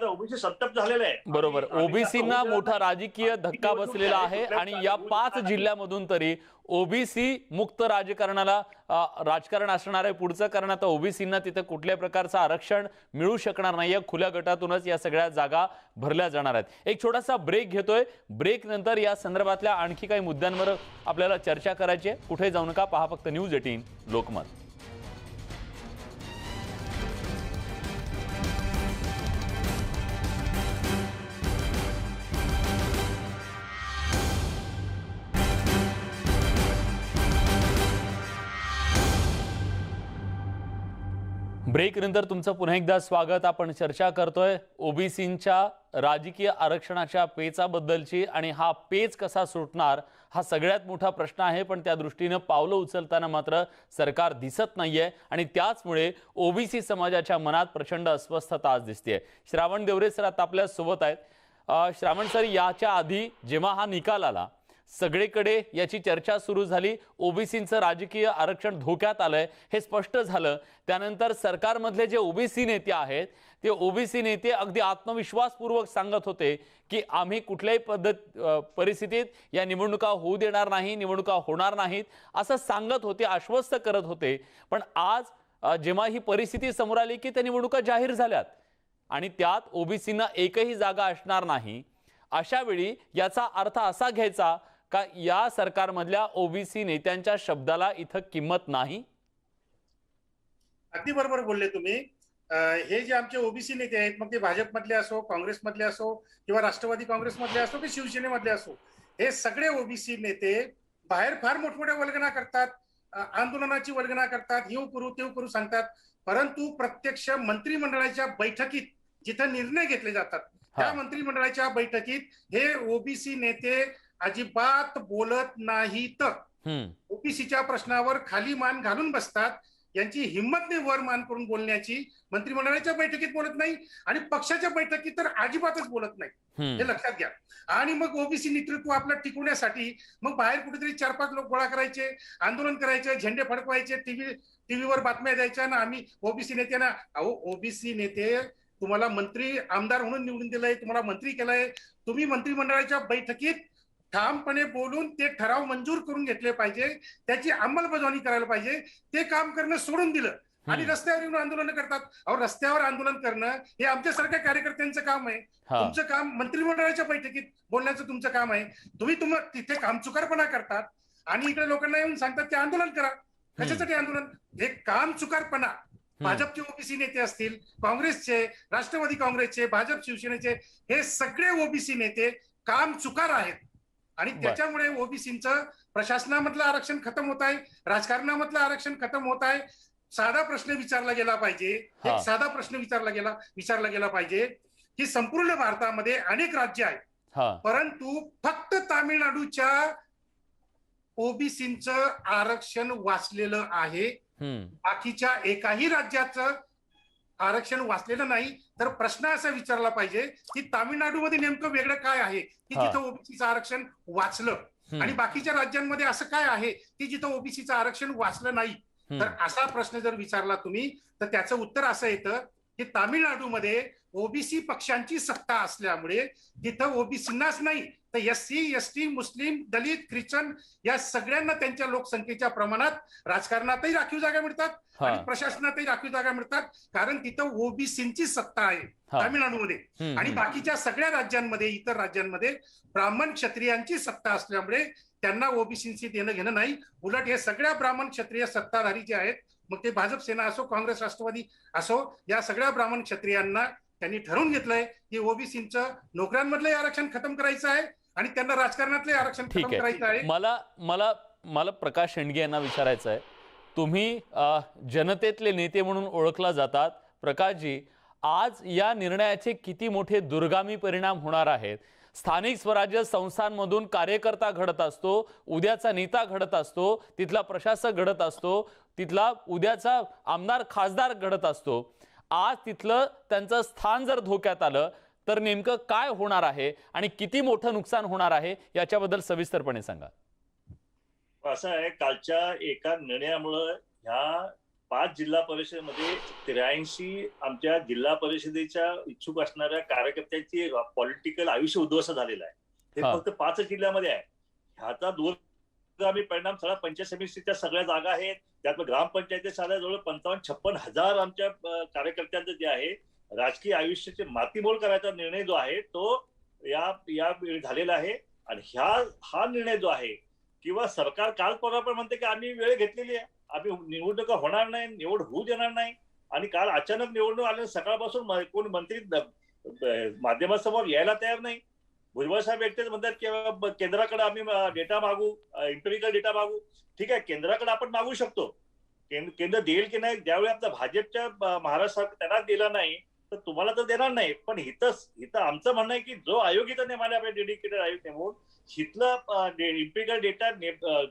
ओबीसी संतप्त झालेला आहे. बरोबर, ओबीसींना मोठा राजकीय धक्का बसलेला आहे आणि या 5 जिल्ह्यामधून तरी ओबीसी मुक्त राजकारण असणार आहे पुढचं, कारण आता ओबीसींना तिथे कुठल्या प्रकारचं आरक्षण मिळू शकणार नाहीये. खुल्या गटातूनच या सगळ्या जागा भरल्या जाणार आहेत. एक छोटासा ब्रेक घेतोय, ब्रेक नंतर या संदर्भातल्या आणखी काही मुद्द्यांवर आपल्याला चर्चा करायची आहे. कुठे जाऊ नका, पहा फक्त न्यूज 18 लोकमत. ब्रेक नंतर तुमचं पुन्हा एकदा स्वागत. आपण चर्चा करतोय ओबीसींच्या राजकीय आरक्षणाच्या पेचाबद्दलची आणि हा पेच कसा सुटणार हा सगळ्यात मोठा प्रश्न आहे. पण त्या दृष्टीने पावलं उचलताना मात्र सरकार दिसत नाहीये आणि त्याचमुळे ओबीसी समाजाच्या मनात प्रचंड अस्वस्थता आज दिसतेय. श्रावण देवरे सर आता आपल्या सोबत आहेत. श्रावण सर, याच्या आधी जेव्हा हा निकाल आला सगळीकडे याची चर्चा सुरू झाली, ओबीसींचं राजकीय आरक्षण धोक्यात आलंय हे स्पष्ट झालं. त्यानंतर सरकारमधले जे ओबीसी नेते आहेत ते ओबीसी नेते अगदी आत्मविश्वासपूर्वक सांगत होते की आम्ही कुठल्याही परिस्थितीत या निवडणुका होऊ देणार नाही, निवडणुका होणार नाहीत असं सांगत होते, आश्वस्त करत होते. पण आज जेव्हा ही परिस्थिती समोर आली की त्या निवडणुका जाहीर झाल्यात आणि त्यात ओबीसींना एकही जागा असणार नाही, अशा वेळी याचा अर्थ असा घ्यायचा का या सरकारमधल्या ओबीसी नेत्यांच्या शब्दाला इथं किंमत नाही? अगदी बरोबर बोलले तुम्ही. हे जे आमचे ओबीसी नेते आहेत, मग ते भाजपमधले असो, काँग्रेसमधले असो किंवा राष्ट्रवादी काँग्रेसमधले असो की शिवसेनेमधले असो, हे सगळे ओबीसी नेते बाहेर फार मोठमोठ्या वल्गना करतात, आंदोलनाची वल्गना करतात, हे करू ते करू सांगतात. परंतु प्रत्यक्ष मंत्रिमंडळाच्या बैठकीत जिथे निर्णय घेतले जातात त्या मंत्रिमंडळाच्या बैठकीत हे ओबीसी नेते अजिबात बोलत नाहीत. ओबीसीच्या प्रश्नावर खाली मान घालून बसतात. यांची हिंमत नाही वर मान करून बोलण्याची. मंत्रिमंडळाच्या बैठकीत बोलत नाही आणि पक्षाच्या बैठकीत तर अजिबातच बोलत नाही, हे लक्षात घ्या. आणि मग ओबीसी नेतृत्व आपलं टिकवण्यासाठी मग बाहेर कुठेतरी 4-5 लोक गोळा करायचे, आंदोलन करायचे, झेंडे फडकवायचे, टीव्हीवर बातम्या द्यायच्या ना आम्ही ओबीसी नेत्यांना. अहो, ओबीसी नेते तुम्हाला मंत्री आमदार म्हणून निवडून दिलंय, तुम्हाला मंत्री केलंय, तुम्ही मंत्रिमंडळाच्या बैठकीत ठामपणे बोलून ते ठराव मंजूर करून घेतले पाहिजे, त्याची अंमलबजावणी करायला पाहिजे. ते काम करणं सोडून दिलं आणि रस्त्यावर येऊन आंदोलन करतात. अहो, रस्त्यावर आंदोलन करणं हे आमच्यासारख्या कार्यकर्त्यांचं काम आहे. तुमचं काम मंत्रिमंडळाच्या बैठकीत बोलण्याचं तुमचं काम आहे. तुम्ही तिथे कामचुकारपणा करतात आणि इकडे लोकांना येऊन सांगतात की आंदोलन करा. कशासाठी आंदोलन? हे कामचुकारपणा भाजपचे ओबीसी नेते असतील, काँग्रेसचे, राष्ट्रवादी काँग्रेसचे, भाजप शिवसेनेचे, हे सगळे ओबीसी नेते कामचुकार आहेत. आणि त्याच्यामुळे ओबीसीचं प्रशासनामधलं आरक्षण खतम होत आहे, राजकारणामधलं आरक्षण खतम होत आहे. साधा प्रश्न विचारला गेला पाहिजे, एक साधा प्रश्न विचारला गेला पाहिजे की संपूर्ण भारतामध्ये अनेक राज्य आहेत, परंतु फक्त तामिळनाडूच्या ओबीसीचं आरक्षण वाचलेलं आहे, बाकीच्या एकाही राज्याचं आरक्षण वाचलेलं नाही. तर प्रश्न असा विचारला पाहिजे की तामिळनाडूमध्ये नेमकं वेगळं काय आहे की जिथं ओबीसीचं आरक्षण वाचलं आणि बाकीच्या राज्यांमध्ये असं काय आहे की जिथं ओबीसीचं आरक्षण वाचलं नाही. तर असा प्रश्न जर विचारला तुम्ही तर त्याचं उत्तर असं येतं की तामिळनाडूमध्ये ओबीसी पक्षांची सत्ता असल्यामुळे तिथं ओबीसींनाच नाही तर एससी, एसटी, मुस्लिम, दलित, ख्रिश्चन या सगळ्यांना त्यांच्या लोकसंख्येच्या प्रमाणात राजकारणातही राखीव जागा मिळतात आणि प्रशासनातही राखीव जागा मिळतात, कारण तिथं ओबीसींची सत्ता आहे तामिळनाडूमध्ये. आणि बाकीच्या सगळ्या राज्यांमध्ये, इतर राज्यांमध्ये ब्राह्मण क्षत्रियांची सत्ता असल्यामुळे त्यांना ओबीसींची देणं घेणं नाही. उलट हे सगळ्या ब्राह्मण क्षत्रिय सत्ताधारी जे आहेत, मग ते भाजप सेना असो, काँग्रेस राष्ट्रवादी असो, या सगळ्या ब्राह्मण क्षत्रियांना त्यांनी ठरवून घेतलंय की ओबीसींचं नोकऱ्यांमधलं आरक्षण खतम करायचं आहे आणि त्यांना राजकारणातले आरक्षण खतम करायचं आहे. मला प्रकाश शेंडगे यांना विचारायचं आहे, तुम्ही जनतेतले नेते म्हणून ओळखला जातात. प्रकाशजी, आज या निर्णयाचे किती मोठे दुर्गामी परिणाम होणार आहेत? स्थानिक स्वराज्य संस्थांमधून कार्यकर्ता घडत असतो, उद्याचा नेता घडत असतो, तिथला प्रशासक घडत असतो, तिथला उद्याचा आमदार खासदार घडत असतो. आज तिथलं त्यांचं स्थान जर धोक्यात आलं तर नेमकं काय होणार आहे आणि किती मोठं नुकसान होणार आहे याच्याबद्दल सविस्तरपणे सांगा. असं आहे, कालच्या एका निर्णयामुळे ह्या 5 जिल्हा परिषदेमध्ये 83 आमच्या जिल्हा परिषदेच्या इच्छुक असणाऱ्या कार्यकर्त्यांची पॉलिटिकल आयुष्य उद्ध्वस्त झालेलं आहे. हे फक्त 5 जिल्ह्यामध्ये आहे. ह्याचा दूरगामी परिणाम सगळ्या पंचायत समितीच्या सगळ्या जागा आहेत, त्यात ग्रामपंचायती साध्या जवळ 55-56 हजार आमच्या कार्यकर्त्यांचं जे आहे राजकीय आयुष्याचे मातीमोल करायचा निर्णय जो आहे तो या झालेला आहे. आणि हा निर्णय जो आहे किंवा सरकार काल परवा पण म्हणते की आम्ही वेळ घेतलेली आहे, आम्ही निवडणुका होणार नाही, निवड होऊ देणार नाही. आणि काल अचानक निवडणूक आल्या सकाळपासून कोण मंत्री माध्यमासमोर यायला तयार नाही. भुजबळ साहेब एकटेच म्हणतात की केंद्राकडे आम्ही डेटा मागू, इम्पेरिकल डेटा मागू. ठीक आहे, केंद्राकडे आपण मागू शकतो, केंद्र देईल की नाही. ज्यावेळी आपल्या भाजपच्या महाराष्ट्रात त्यांना दिला नाही तर तुम्हाला तर देणार नाही. पण इथं आमचं म्हणणं आहे की जो आयोग इथं नेमाले आपल्या डेडिकेटेड आयोग नेमून इथलं इम्पेरिकल डेटा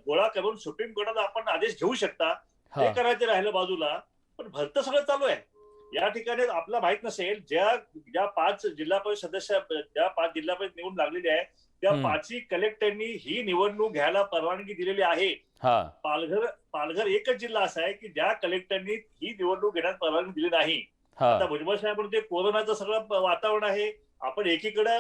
गोळा करून सुप्रीम कोर्टात आपण आदेश घेऊ शकता, हे करायचं राहिलं बाजूला. पण भलतं सगळं चालू आहे. या ठिकाणी आपल्याला माहित नसेल, ज्या 5 जिल्हा परिषद सदस्य, ज्या 5 जिल्हा परिषद निवडून लागलेली आहे त्या 5ही कलेक्टरनी ही निवडणूक घ्यायला परवानगी दिलेली आहे. पालघर एकच जिल्हा असा आहे की ज्या कलेक्टरनी ही निवडणूक घेण्यास परवानगी दिली नाही. आता भुजबळ साहेब म्हणते कोरोनाचं सगळं वातावरण आहे. आपण एकीकडे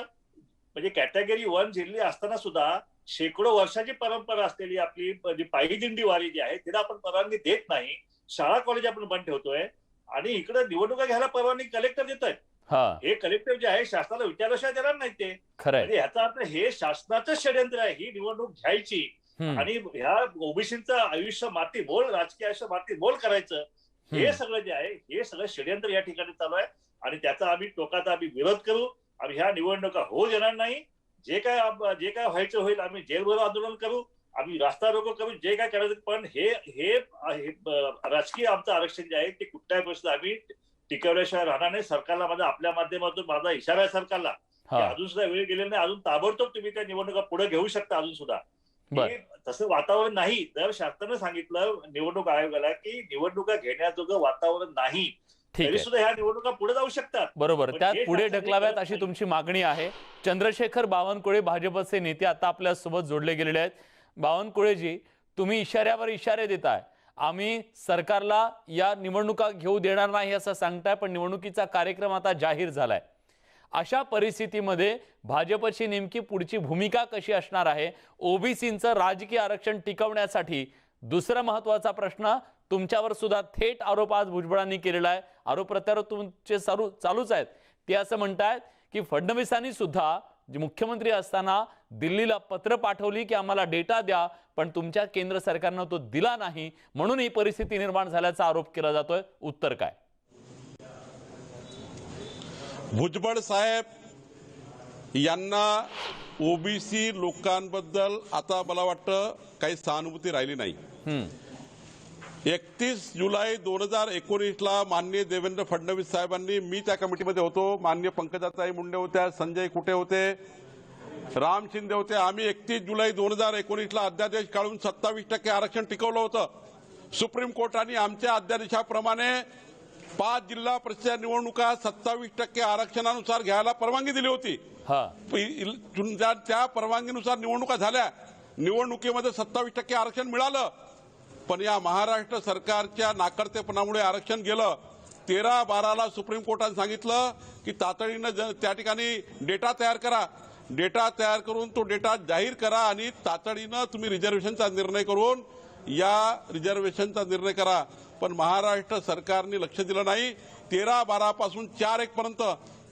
म्हणजे कॅटेगरी 1 जिल्हे असताना सुद्धा शेकडो वर्षाची परंपरा असलेली आपली पायी दिंडी वारी जी आहे तिला आपण परवानगी देत नाही. शाळा कॉलेज आपण बंद ठेवतोय आणि इकडे निवडणुका घ्यायला परवानगी कलेक्टर देत आहेत. हे कलेक्टर जे आहे शासनाला विचारल्याशिवाय देणार नाही ते. ह्याचा अर्थ हे शासनाचं षडयंत्र आहे ही निवडणूक घ्यायची आणि ह्या ओबीसीचं आयुष्य मातीमोल, राजकीय आयुष्य मातीमोल करायचं. हे सगळं जे आहे हे सगळं षडयंत्र या ठिकाणी चालू आहे आणि त्याचा आम्ही टोकाचा विरोध करू. आम्ही ह्या निवडणुका होऊ देणार नाही. जे काय व्हायचं होईल आम्ही जेलभरो आंदोलन करू, आम्ही रास्ता रोको करू, जे काय करायचं. पण हे राजकीय आमचं आरक्षण जे आहे ते कुठल्याही परिस्थितीत आम्ही टिकवल्याशिवाय राहणार नाही. सरकारला आपल्या माध्यमातून माझा इशारा आहे सरकारला, अजून सुद्धा वेळ गेलेला नाही, अजून ताबडतोब तुम्ही त्या निवडणुका पुढे घेऊ शकता अजून सुद्धा. तसं वातावरण नाही तर शासनानं सांगितलं निवडणूक आयोगाला की निवडणुका घेण्याजोगं वातावरण नाही, तरी सुद्धा ह्या निवडणुका पुढे जाऊ शकतात. बरोबर, त्यात पुढे ढकलाव्यात अशी तुमची मागणी आहे. चंद्रशेखर बावनकुळे भाजपचे नेते आता आपल्या सोबत जोडले गेलेले आहेत. बावनकुळेजी, तुम्ही इशाऱ्यावर इशारे देताय, आम्ही सरकारला या निवडणुका घेऊ देणार नाही असं सांगताय, पण निवडणुकीचा कार्यक्रम आता जाहीर झालाय. अशा परिस्थितीमध्ये भाजपची नेमकी पुढची भूमिका कशी असणार आहे? ओबीसींचं राजकीय आरक्षण टिकवण्यासाठी दुसरा महत्त्वाचा प्रश्न तुमच्यावर सुद्धा थेट आरोप आज भुजबळांनी केलेला आहे. आरोप प्रत्यारोप तुमचे चालूच आहेत. ते असं म्हणतायत की फडणवीसांनी सुद्धा जे मुख्यमंत्री असताना दिल्लीला पत्र पाठवली की आम्हाला डेटा द्या, पण तुमच्या केंद्र सरकारनं तो दिला नाही, म्हणून ही परिस्थिती निर्माण झाल्याचा आरोप केला जातोय. उत्तर काय? भुजबळ साहेब यांना ओबीसी लोकांबद्दल आता मला वाटतं काही सहानुभूती राहिली नाही. 31 जुलै 2019ला माननीय देवेंद्र फडणवीस साहेबांनी, मी त्या कमिटीमध्ये होतो, माननीय पंकजाताई मुंडे होत्या, संजय कुटे होते, राम शिंदे होते, आम्ही 31 जुलै 2019ला अध्यादेश काढून 27% आरक्षण टिकवलं होतं. सुप्रीम कोर्टाने आमच्या अध्यादेशाप्रमाणे 5 जिल्हा परिषद निवडणुका 27% आरक्षणानुसार घ्यायला परवानगी दिली होती. त्या परवानगीनुसार निवडणुका झाल्या. निवडणुकीमध्ये 27% आरक्षण मिळालं, पण या महाराष्ट्र सरकारच्या नाकर्तेपणामुळे आरक्षण गेलं. 13/12ला सुप्रीम कोर्टाने सांगितलं की तातडीनं त्या ठिकाणी डेटा तयार करा, डेटा तयार करून तो डेटा जाहीर करा आणि तातडीनं तुम्ही रिझर्वेशनचा निर्णय करून या रिझर्वेशनचा निर्णय करा. पण महाराष्ट्र सरकारने लक्ष दिलं नाही. 13/12 पासून 4/1 पर्यंत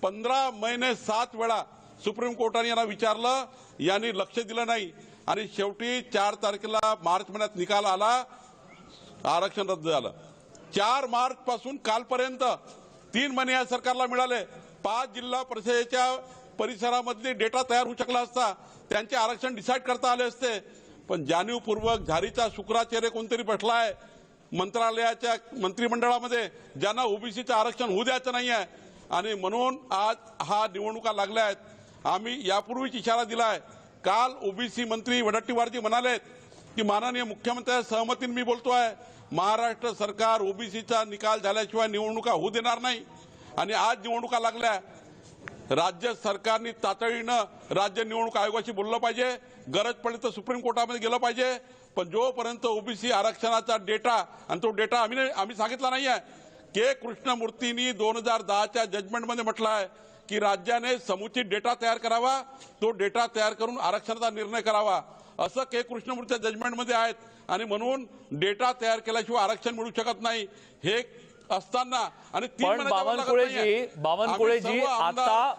15 महिने 7 वेळा सुप्रीम कोर्टाने यांना विचारलं, यांनी लक्ष दिलं नाही आणि शेवटी 4 तारखेला मार्च महिन्यात निकाल आला, आरक्षण रद्द झालं. 4 मार्च पासून कालपर्यंत 3 महिने या सरकारला मिळाले. 5 जिल्हा परिषदेच्या परिसरामधली डेटा तयार होऊ शकला असता, त्यांचे आरक्षण डिसाईड करता आले असते. पण जाणीवपूर्वक झारीचा शुक्राचार्य कोणतरी बसलाय मंत्रालयाच्या मंत्रिमंडळामध्ये, ज्यांना ओबीसीचं आरक्षण होऊ द्यायचं नाही आहे, आणि म्हणून आज हा निवडणुका लागल्या आहेत. आम्ही यापूर्वीच इशारा दिलाय. काल ओबीसी मंत्री वडट्टीवारजी म्हणाले की माननीय मुख्यमंत्र्यांच्या सहमतीने मी बोलतोय, महाराष्ट्र सरकार ओबीसीचा निकाल झाल्याशिवाय निवडणुका होऊ देणार नाही. आणि आज निवडणुका लागल्या. राज्य सरकारने तातडीनं राज्य निवडणूक आयोगाशी बोललं पाहिजे, गरज पडली तर सुप्रीम कोर्टामध्ये गेलं पाहिजे. पण जोपर्यंत ओबीसी आरक्षणाचा डेटा, आणि तो डेटा आम्ही सांगितला नाहीये, के कृष्णमूर्तींनी 2010च्या जजमेंटमध्ये म्हटलं आहे की राज्याने समुचित डेटा तयार करावा, तो डेटा तयार करून आरक्षणाचा निर्णय करावा, असं के कृष्णमूर्तीच्या जजमेंटमध्ये आहेत. आणि म्हणून डेटा तयार केल्याशिवाय आरक्षण मिळू शकत नाही. हे असताना आणि बावनकुळेजी आता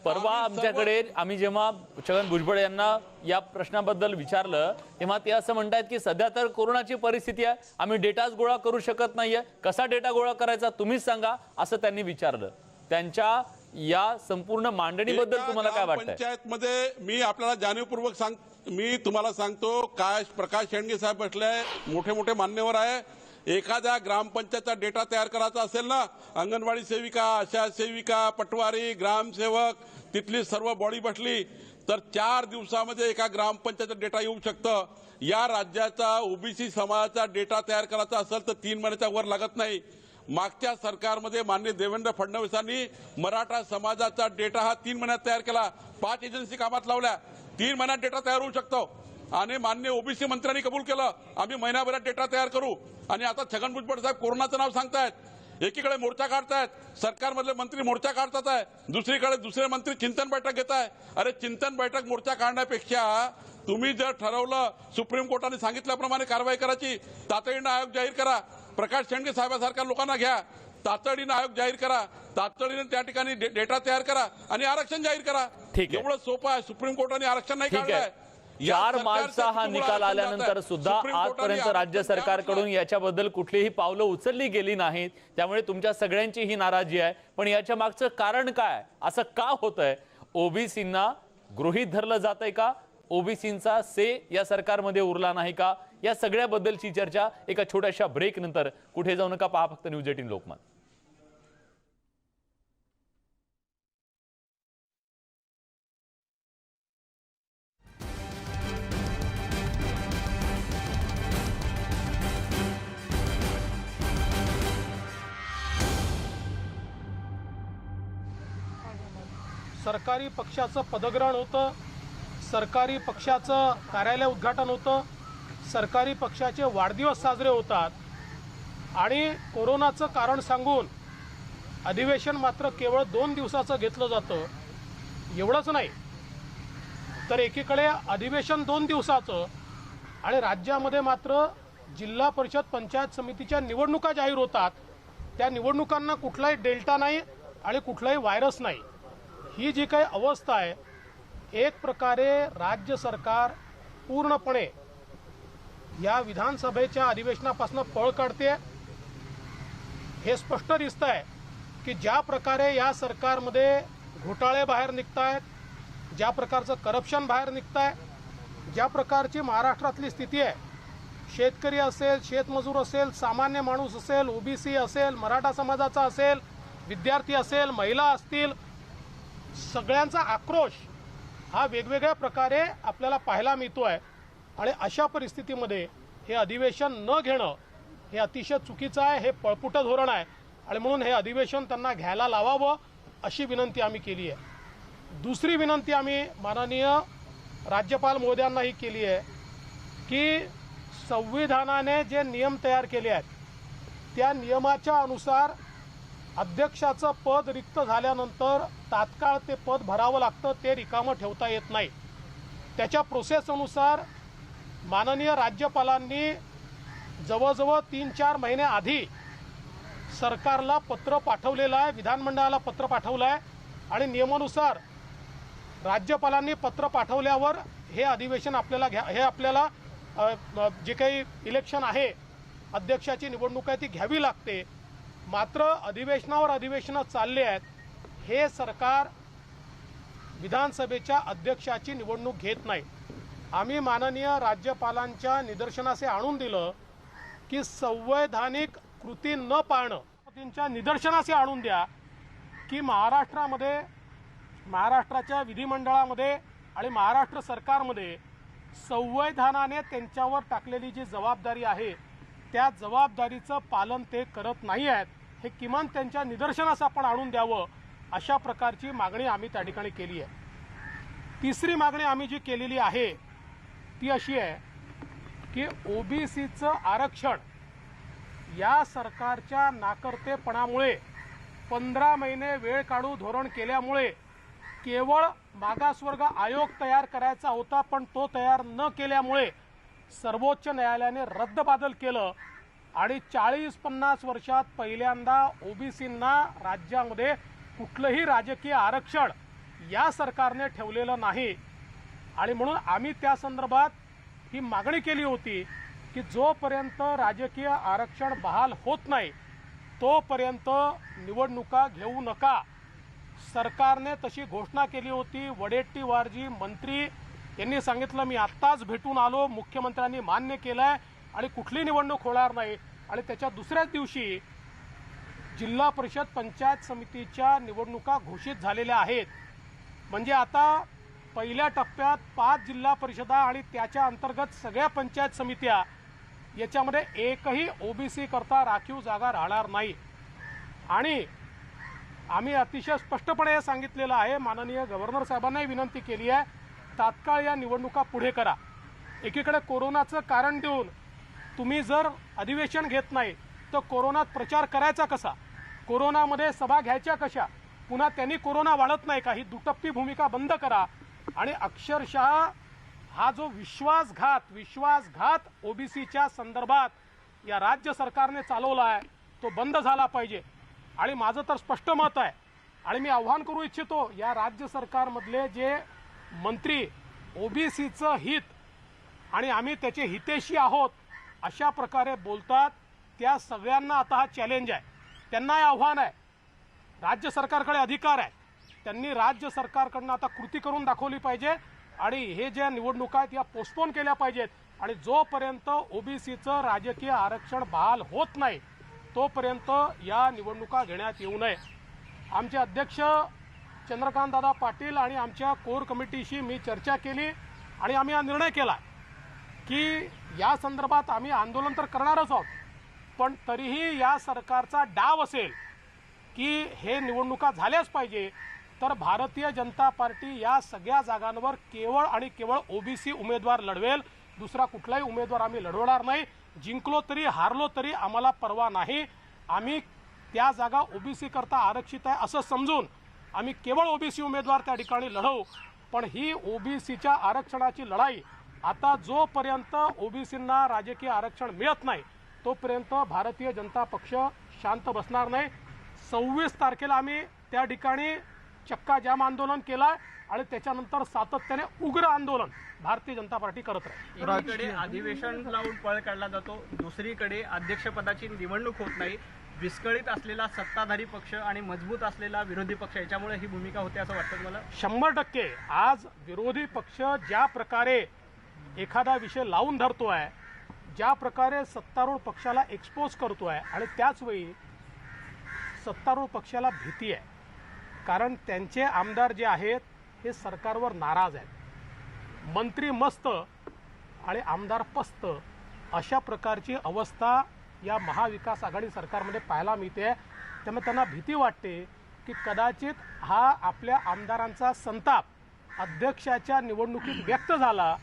परवा आमच्याकडे आम्ही जेव्हा छगन भुजबळ यांना या प्रश्नाबद्दल विचारलं, तेव्हा ते असं म्हणतात की सध्या तर कोरोनाची परिस्थिती आहे, आम्ही डेटाच गोळा करू शकत नाहीये, कसा डेटा गोळा करायचा तुम्हीच सांगा, असं त्यांनी विचारलं. त्यांच्या या संपूर्ण मांडणीबद्दल तुम्हाला काय वाटतं? पंचायतमध्ये मी आपल्याला जाणीवपूर्वक मी तुम्हाला सांगतो, काय प्रकाश शेंडगे साहेब बसले, मोठे मोठे मान्यवर आहे. एखाद्या ग्रामपंचायतचा डेटा तयार करायचा असेल ना, अंगणवाडी सेविका, आशा सेविका, पटवारी, ग्रामसेवक, तिथली सर्व बॉडी बसली तर 4 दिवसामध्ये एका ग्रामपंचायतचा डेटा येऊ शकतं. या राज्याचा ओबीसी समाजाचा डेटा तयार करायचा असेल तर 3 महिन्याच्या वर लागत नाही. मागच्या सरकारमध्ये माननीय देवेंद्र फडणवीसांनी मराठा समाजाचा डेटा हा 3 महिन्यात तयार केला. 5 एजन्सी कामात लावल्या. 3 महिन्यात डेटा तयार होऊ शकतो. आणि माननीय ओबीसी मंत्र्यांनी कबूल केलं, आम्ही महिनाभरात डेटा तयार करू. आणि आता छगन भुजबळ साहेब कोरोनाचं नाव सांगतायत, एकीकडे मोर्चा काढतायत, सरकारमधले मंत्री मोर्चा काढतात आहे, दुसरीकडे दुसरे मंत्री चिंतन बैठक घेत आहे. अरे चिंतन बैठक मोर्चा काढण्यापेक्षा तुम्ही जर ठरवलं, सुप्रीम कोर्टाने सांगितल्याप्रमाणे कारवाई करायची, तातडीनं आयोग जाहीर करा. प्रकाश शेंडगे साहेबांसारख्या लोकांना घ्या, तातडीनं आयोग जाहीर करा, तातडीनं त्या ठिकाणी डेटा तयार करा आणि आरक्षण जाहीर करा. एवढं सोपं आहे. सुप्रीम कोर्टाने आरक्षण नाही काढलंय. 4 मार्चचा हा निकाल आल्यानंतर सुद्धा आजपर्यंत राज्य सरकारकडून याच्याबद्दल कुठलीही पावलं उचलली गेली नाहीत. त्यामुळे तुमच्या सगळ्यांची ही नाराजी आहे. पण याच्या मागचं कारण काय, असं का होतंय? ओबीसींना गृहीत धरलं जातंय का? ओबीसींचा से या सरकारमध्ये उरला नाही का? या सगळ्याबद्दलची चर्चा एका छोट्याशा ब्रेक नंतर. कुठे जाऊ नका, पहा फक्त न्यूज 18 लोकमत. सरकारी पक्षाचं पदग्रहण होतं, सरकारी पक्षाचं कार्यालय उद्घाटन होतं, सरकारी पक्षाचे वाढदिवस साजरे होतात आणि कोरोनाचं कारण सांगून अधिवेशन मात्र केवळ 2 दिवसाचं घेतलं जातं. एवढंच नाही तर एकीकडे अधिवेशन 2 दिवसाचं आणि राज्यामध्ये मात्र जिल्हा परिषद पंचायत समितीच्या निवडणुका जाहीर होतात, त्या निवडणुकांना कुठलाही डेल्टा नाही आणि कुठलाही व्हायरस नाही. ही जी काही अवस्था आहे, एक प्रकारे राज्य सरकार पूर्णपणे या विधानसभेच्या अधिवेशनापासून पळ काढते. हे स्पष्ट दिसत आहे की ज्या प्रकारे या सरकारमध्ये घोटाळे बाहेर निघत आहेत, ज्या प्रकारचं करप्शन बाहेर निघत आहे, ज्या प्रकारची महाराष्ट्रातली स्थिती आहे, शेतकरी असेल, शेतमजूर असेल, सामान्य माणूस असेल, ओबीसी असेल, मराठा समाजाचा असेल, विद्यार्थी असेल, महिला असतील, सगळ्यांचा आक्रोश हा वेगवेगळ्या प्रकारे आपल्याला पाहायला मिळतो आहे. आणि अशा परिस्थितीमध्ये हे अधिवेशन न घेणं हे अतिशय चुकीचं आहे. हे पळपुटं धोरण आहे आणि म्हणून हे अधिवेशन त्यांना घ्यायला लावावं अशी विनंती आम्ही केली आहे. दुसरी विनंती आम्ही माननीय राज्यपाल महोदयांनाही केली आहे की संविधानाने जे नियम तयार केले आहेत त्या नियमाच्या अनुसार अध्यक्षाचं पद रिक्त झाल्यानंतर तात्काळ ते पद भरावं लागतं, ते रिकामं ठेवता येत नाही. त्याच्या प्रोसेसनुसार माननीय राज्यपालांनी जवळजवळ 3-4 महिने आधी सरकारला पत्र पाठवलेलं आहे, विधानमंडळाला पत्र पाठवलं आहे आणि नियमानुसार राज्यपालांनी पत्र पाठवल्यावर हे अधिवेशन आपल्याला जे काही इलेक्शन आहे, अध्यक्षाची निवडणूक आहे ती घ्यावी लागते. मात्र अधिवेशनावर अधिवेशनं चालले आहेत. हे सरकार विधानसभेच्या अध्यक्षाची निवडणूक घेत नाही. आम्ही माननीय राज्यपालांच्या निदर्शनासे आणून दिलं की संवैधानिक कृती न पाळणं, त्यांच्या निदर्शनासे आणून द्या की महाराष्ट्राच्या विधिमंडळामध्ये आणि महाराष्ट्र सरकारमध्ये संविधानाने त्यांच्यावर टाकलेली जी जबाबदारी आहे त्या जबाबदारीचं पालन ते करत नाही आहेत. हे किमान त्यांच्या निदर्शनास आपण आणून द्यावं, अशा प्रकारची मागणी आम्ही त्या ठिकाणी केली आहे. तिसरी मागणी आम्ही जी केलेली आहे ती अशी आहे की ओबीसीचं आरक्षण या सरकारच्या नाकर्तेपणामुळे 15 महिने वेळ काढू धोरण केल्यामुळे केवळ मागासवर्ग आयोग तयार करायचा होता, पण तो तयार न केल्यामुळे सर्वोच्च न्यायालयाने रद्दबातल केलं आणि 40-50 वर्षात पहिल्यांदा ओबीसींना राज्यामध्ये कुठलंही राजकीय आरक्षण या सरकारने ठेवलेलं नाही. आणि म्हणून आम्ही त्या संदर्भात ही मागणी केली होती की जोपर्यंत राजकीय आरक्षण बहाल होत नाही तोपर्यंत निवडणुका घेऊ नका. सरकारने तशी घोषणा केली होती. वडेट्टीवारजी मंत्री यांनी सांगितलं मी आत्ताच भेटून आलो, मुख्यमंत्र्यांनी मान्य केलं आहे आणि कुठली निवडणूक होणार नाही. आणि त्याच्या दुसऱ्याच दिवशी जिल्हा परिषद पंचायत समितीच्या निवडणुका घोषित झालेल्या आहेत. म्हणजे आता पहिल्या टप्प्यात 5 जिल्हा परिषदा आणि त्याच्या अंतर्गत सगळ्या पंचायत समित्या, याच्यामध्ये एकही ओबीसी करता राखीव जागा राहणार नाही. आणि आम्ही अतिशय स्पष्टपणे हे सांगितलेलं आहे, माननीय गव्हर्नर साहेबांनाही विनंती केली आहे, तात्काळ या निवडणुका पुढे करा. एकीकडे कोरोनाचं कारण देऊन तुम्ही जर अधिवेशन घेत नाही तर कोरोनात प्रचार करायचा कसा, कोरोनामध्ये सभा घ्यायच्या कशा, पुन्हा त्यांनी कोरोना वाढत नाही का, ही दुटप्पी भूमिका बंद करा. आणि अक्षरशः हा जो विश्वासघात ओबीसीच्या संदर्भात या राज्य सरकारने चालवला आहे तो बंद झाला पाहिजे. आणि माझं तर स्पष्ट मत आहे आणि मी आव्हान करू इच्छितो, या राज्य सरकारमधले जे मंत्री ओबीसीचं हित आणि आम्ही त्याचे हितेशी आहोत अशा प्रकारे बोलतात, त्या सगळ्यांना आता हा चॅलेंज आहे. त्यांना हे आव्हान आहे, राज्य सरकारकडे अधिकार आहे, त्यांनी राज्य सरकारकडनं आता कृती करून दाखवली पाहिजे आणि हे ज्या निवडणुका आहेत या पोस्टपोन केल्या पाहिजेत. आणि जोपर्यंत ओबीसीचं राजकीय आरक्षण बहाल होत नाही तोपर्यंत या निवडणुका घेण्यात येऊ नये. आमचे अध्यक्ष चंद्रकांतदादा पाटील आणि आमच्या कोर कमिटीशी मी चर्चा केली आणि आम्ही हा निर्णय केला की या संदर्भात आम्ही आंदोलन तर करणारच आहोत, पण तरीही या सरकारचा डाव असेल की हे निवडणुका झाल्याच पाहिजे, तर भारतीय जनता पार्टी या सगळ्या जागांवर केवळ आणि केवळ ओबीसी उमेदवार लढवेल. दुसरा कुठलाही उमेदवार आम्ही लढवणार नाही. जिंकलो तरी हारलो तरी आम्हाला परवा नाही. आम्ही त्या जागा ओबीसी करता आरक्षित आहे असं समजून आम्ही केवळ ओबीसी उमेदवार त्या ठिकाणी लढवू. पण ही ओबीसीच्या आरक्षणाची लढाई आता जोपर्यंत ओबीसींना राजकीय आरक्षण मिळत नाही तोपर्यंत भारतीय जनता पक्ष शांत बसणार नाही. 26 तारखेला आम्ही त्या ठिकाणी चक्का जाम आंदोलन केलं आणि त्याच्यानंतर सातत्याने उग्र आंदोलन भारतीय जनता पार्टी करत राहील. एकीकडे अधिवेशन लावून पळ काढला जातो, दुसरीकडे अध्यक्षपदाची निवडणूक होत नाही. विस्कळीत असलेला सत्ताधारी पक्ष आणि मजबूत असलेला विरोधी पक्ष याच्यामुळे ही भूमिका होते असं वाटतं मला. 100% आज विरोधी पक्ष ज्या प्रकारे एखादा विषय लावून धरतोय, ज्या प्रकारे सत्तारूढ पक्षाला एक्सपोज करतोय आणि त्याचवेळी सत्तारूढ पक्षाला भीती आहे, कारण त्यांचे आमदार जे आहेत हे सरकारवर नाराज आहेत. मंत्री मस्त आणि आमदार पस्त अशा प्रकारची अवस्था या महाविकास आघाडी सरकारमध्ये पाहायला मिळते. त्यामुळे त्यांना भीती वाटते की कदाचित हा आपल्या आमदारांचा संताप अध्यक्षाच्या निवडणुकीत व्यक्त झाला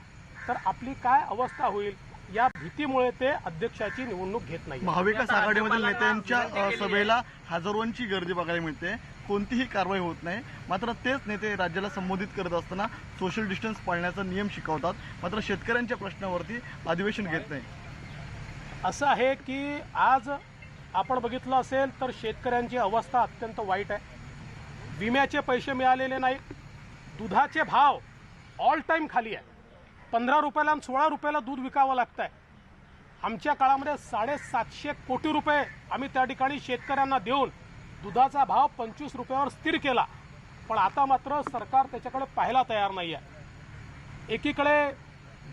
तर आपली काय अवस्था होईल, या भीतीमुळे ते अध्यक्षाची निवडणूक घेत नाही. महाविकास आघाडीमधील नेत्यांच्या सभेला हजारोंची गर्दी बघायला मिळते, कोणतीही कारवाई होत नाही. मात्र तेच नेते राज्याला संबोधित करत असताना सोशल डिस्टन्स पाळण्याचा नियम शिकवतात, मात्र शेतकऱ्यांच्या प्रश्नावरती अधिवेशन घेत नाही. असं आहे की आज आपण बघितलं असेल तर शेतकऱ्यांची अवस्था अत्यंत वाईट आहे. विम्याचे पैसे मिळालेले नाहीत, दुधाचे भाव ऑल टाईम खाली आहे. 15 रुपयाला आणि 16 रुपयाला दूध विकावं लागतं आहे. आमच्या काळामध्ये 750 कोटी रुपये आम्ही त्या ठिकाणी शेतकऱ्यांना देऊन दुधाचा भाव 25 रुपयावर स्थिर केला, पण आता मात्र सरकार त्याच्याकडे पाहायला तयार नाही आहे. एकीकडे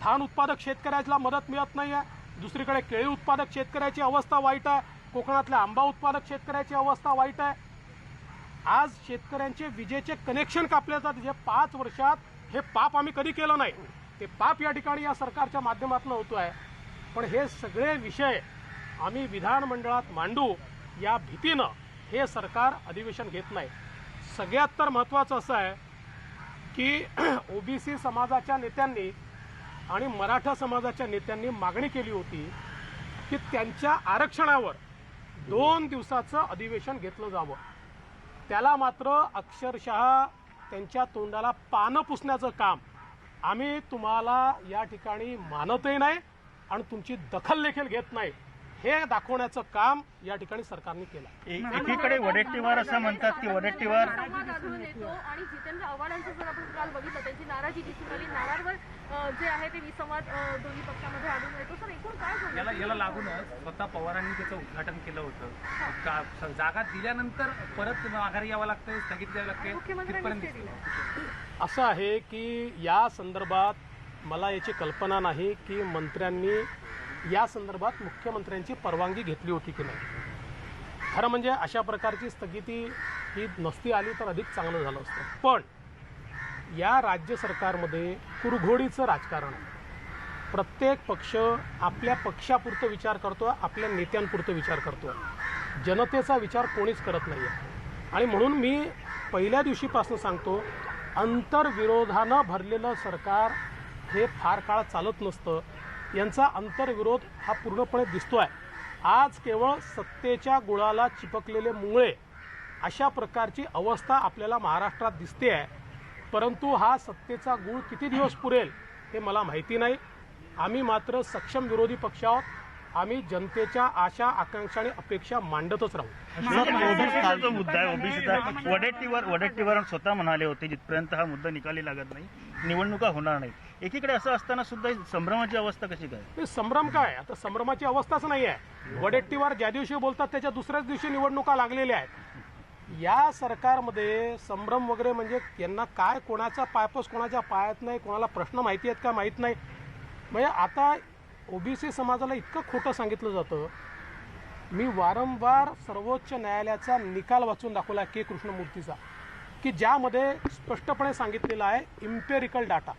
धान उत्पादक शेतकऱ्याला मदत मिळत नाही आहे, दुसरीकडे केळी उत्पादक शेतकऱ्याची अवस्था वाईट आहे, कोकणातल्या आंबा उत्पादक शेतकऱ्याची अवस्था वाईट आहे. आज शेतकऱ्यांचे विजेचे कनेक्शन कापले जातात, जे 5 वर्षात हे पाप आम्ही कधी केलं नाही, ते पाप या ठिकाणी या सरकारच्या माध्यमातून होतो आहे. पण हे सगळे विषय आम्ही विधानमंडळात मांडू या भीतीनं हे सरकार अधिवेशन घेत नाही. सगळ्यात तर महत्त्वाचं असं आहे की ओबीसी समाजाच्या नेत्यांनी आणि मराठा समाजाच्या नेत्यांनी मागणी केली होती की त्यांच्या आरक्षणावर 2 दिवसाचं अधिवेशन घेतलं जावं. त्याला मात्र अक्षरशः त्यांच्या तोंडाला पानं पुसण्याचं काम आम्ही तुम्हाला या ठिकाणी मानतही नाही आणि तुमची दखल देखील घेत नाही हे दाखवण्याचं काम या ठिकाणी सरकारने केलं. एकीकडे वडेट्टीवार असं म्हणतात की वडेट्टीवार आणि जितेंद्र आव्हाडांचं जर आपण काल बघितलं त्यांची नाराजी दिसून आली, नाराजवर जे आहे ते विसंवाद दोन्ही पक्षामध्ये आढळून येतो. सर एकूण काय झालं? याला लागूनच स्वतः पवारांनी त्याचं उद्घाटन केलं होतं. जागा दिल्यानंतर परत माघारी यावं लागतंय, स्थगित द्यावं लागतंय. असं आहे की या संदर्भात मला याची कल्पना नाही की मंत्र्यांनी या संदर्भात मुख्यमंत्र्यांची परवानगी घेतली होती की नाही. खरं म्हणजे अशा प्रकारची स्थगिती ही नसती आली तर अधिक चांगलं झालं असतं. पण या राज्य सरकारमध्ये कुरघोडीचं राजकारण आहे. प्रत्येक पक्ष आपल्या पक्षापुरतं विचार करतो, आपल्या नेत्यांपुरतं विचार करतो, जनतेचा विचार कोणीच करत नाही आहे. आणि म्हणून मी पहिल्या दिवशीपासून सांगतो, अंतर्विरोधानं भरलेलं सरकार हे फार काळ चालत नसतं. यांचा अंतर्विरोध हा पूर्णपणे दिसतोय. आज केवळ सत्तेच्या गुळाला चिपकलेले मुंगळे अशा प्रकारची अवस्था आपल्याला महाराष्ट्रात दिसते आहे. परंतु हा सत्तेचा गुळ किती दिवस पुरेल हे मला माहिती नाही. आम्ही मात्र सक्षम विरोधी पक्ष आहोत. आम्ही जनतेच्या आशा आकांक्षा आणि अपेक्षा मांडतच राहू. ओबीसीचा जो मुद्दा आहे, ओबीसीचा वडेट्टीवार स्वतः म्हणाले होते जिथपर्यंत हा मुद्दा निकाली लागत नाही निवडणुका होणार नाही. एकीकडे असं असताना सुद्धा संभ्रमाची अवस्था कशी काय? संभ्रम काय, आता संभ्रमाची अवस्थाच नाही आहे. वडेट्टीवार ज्या दिवशी बोलतात त्याच्या दुसऱ्याच दिवशी निवडणुका लागलेल्या आहेत. या सरकारमध्ये संभ्रम वगैरे म्हणजे यांना काय, कोणाचा पायपोस कोणाच्या पायात नाही, कोणाला प्रश्न माहिती आहेत का माहीत नाही. म्हणजे आता ओबीसी समाजाला इतकं खोटं सांगितलं जातं. मी वारंवार सर्वोच्च न्यायालयाचा निकाल वाचून दाखवला के कृष्णमूर्तीचा, की ज्यामध्ये स्पष्टपणे सांगितलेलं आहे इम्पेरिकल डाटा.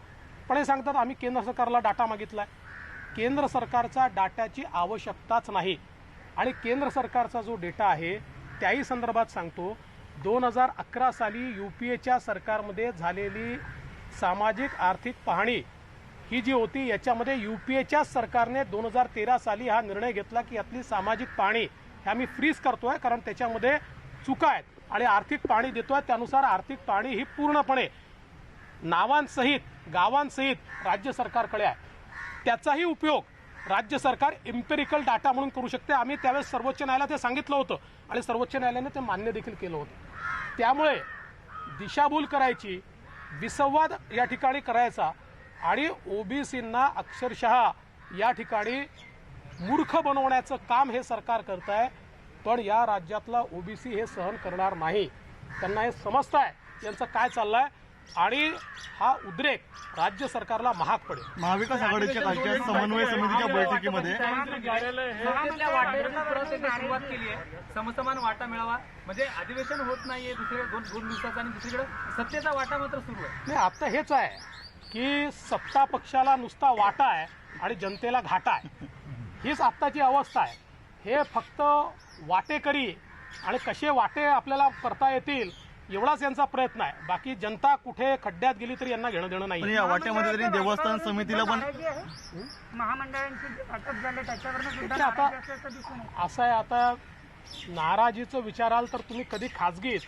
पण हे सांगतात आम्ही केंद्र सरकारला डाटा मागितला आहे. केंद्र सरकारचा डाटाची आवश्यकताच नाही. आणि केंद्र सरकारचा जो डेटा आहे त्याही संदर्भात सांगतो, 2011 साली UPAच्या सरकारमध्ये झालेली सामाजिक आर्थिक पाहणी ही जी होती याच्यामध्ये UPAच्याच सरकारने 2013 साली हा निर्णय घेतला की यातली सामाजिक पाहणी हे आम्ही फ्रीज करतोय, कारण त्याच्यामध्ये चुका आहेत आणि आर्थिक पाहणी देतोय. त्यानुसार आर्थिक पाहणी ही पूर्णपणे नावांसहित गावांसहित राज्य सरकारकडे आहे. त्याचाही उपयोग राज्य सरकार एम्पिरिकल डाटा म्हणून करू शकते. आम्ही त्यावेळेस सर्वोच्च न्यायालयात ते सांगितलं होतं आणि सर्वोच्च न्यायालयाने ते मान्य देखील केलं होतं. त्यामुळे दिशाभूल करायची, विसंवाद या ठिकाणी करायचा आणि ओबीसींना अक्षरशः या ठिकाणी मूर्ख बनवण्याचं काम हे सरकार करत आहे. पण या राज्यातला ओबीसी हे सहन करणार नाही. त्यांना हे समजतं आहे यांचं काय चाललंय आणि हा उद्रेक राज्य सरकारला महाग पडेल. महाविकास आघाडीच्या राज्य समन्वय समितीच्या बैठकीमध्ये सुरुवात केली आहे. समसमान वाटा मिळावा म्हणजे अधिवेशन होत नाहीये दुसरे दोन दिवसाचा आणि दुसरीकडे सत्तेचा वाटा मात्र सुरू आहे. नाही, आता हेच आहे की सत्ता पक्षाला नुसता वाटा आहे आणि जनतेला घाटा आहे. हीच आत्ताची अवस्था आहे. हे फक्त वाटेकरी आणि कसे वाटे आपल्याला करता येतील एवढाच यांचा प्रयत्न आहे. बाकी जनता कुठे खड्ड्यात गेली तरी यांना घेणं देणं नाही. या वाट्यामध्ये तरी देवस्थान समितीला पण आता असं आहे, आता नाराजीचं विचाराल तर तुम्ही कधी खाजगीत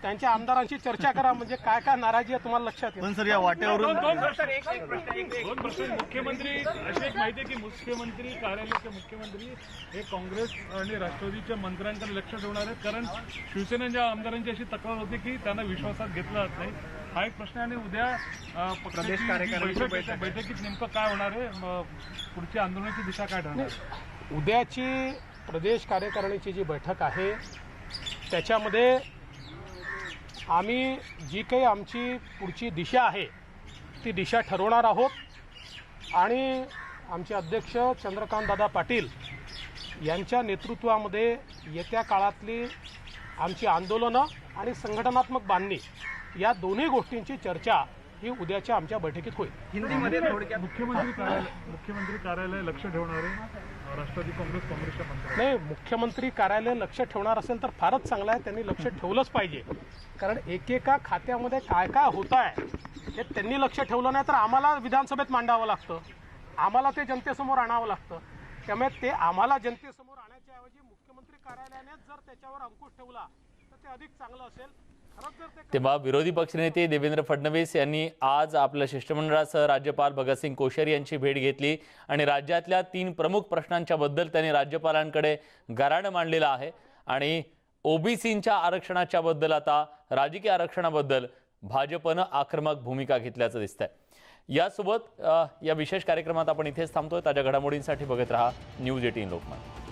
त्यांच्या आमदारांशी चर्चा करा म्हणजे काय काय नाराजी आहे तुम्हाला लक्षात येईल. पण सर या वाट्यावरून दोन प्रश्न. मुख्यमंत्री अशी एक माहिती आहे की मुख्यमंत्री कार्यालयाचे मुख्यमंत्री हे काँग्रेस आणि राष्ट्रवादीच्या मंत्र्यांकडे लक्ष ठेवणार आहेत, कारण शिवसेनेच्या आमदारांची अशी तक्रार होती की त्यांना विश्वासात घेतलं जात नाही. हा एक प्रश्न आहे. आणि उद्या प्रदेश कार्यकारिणीच्या बैठकीत नेमकं काय होणार आहे, पुढची आंदोलनाची दिशा काय ठरणार आहे? उद्याची प्रदेश कार्यकारिणीची जी बैठक आहे त्याच्यामध्ये आम्ही जी काही आमची पुढची दिशा आहे ती दिशा ठरवणार आहोत आणि आमचे अध्यक्ष चंद्रकांतदादा पाटील यांच्या नेतृत्वामध्ये येत्या काळातली आमची आंदोलनं आणि संघटनात्मक बांधणी या दोन्ही गोष्टींची चर्चा ही उद्याच्या आमच्या बैठकीत होईल. हिंदीमध्ये थोडक्यात मुख्यमंत्री कार्यालय लक्ष ठेवणारे राष्ट्रवादी काँग्रेसच्या मंत्री नाही, मुख्यमंत्री कार्यालय लक्ष ठेवणार असेल तर फारच चांगलं आहे. त्यांनी लक्ष ठेवलंच पाहिजे, कारण एकेका खात्यामध्ये काय काय होत आहे हे त्यांनी लक्ष ठेवलं नाही तर आम्हाला विधानसभेत मांडावं लागतं, आम्हाला ते जनतेसमोर आणावं लागतं. त्यामुळे ते आम्हाला जनतेसमोर आणण्याच्या ऐवजी मुख्यमंत्री कार्यालयानेच जर त्याच्यावर अंकुश ठेवला तर ते अधिक चांगलं असेल. तेव्हा विरोधी पक्षनेते देवेंद्र फडणवीस यांनी आज आपल्या शिष्टमंडळासह राज्यपाल भगतसिंग कोश्यारी यांची भेट घेतली आणि राज्यातल्या 3 प्रमुख प्रश्नांच्या बद्दल त्यांनी राज्यपालांकडे गाऱ्हाणे मांडलेलं आहे. आणि ओबीसींच्या आरक्षणाच्या बद्दल आता राजकीय आरक्षणाबद्दल भाजपनं आक्रमक भूमिका घेतल्याचं दिसतंय. यासोबत या विशेष कार्यक्रमात आपण इथेच थांबतोय. ताज्या घडामोडींसाठी बघत रहा न्यूज 18 लोकमत.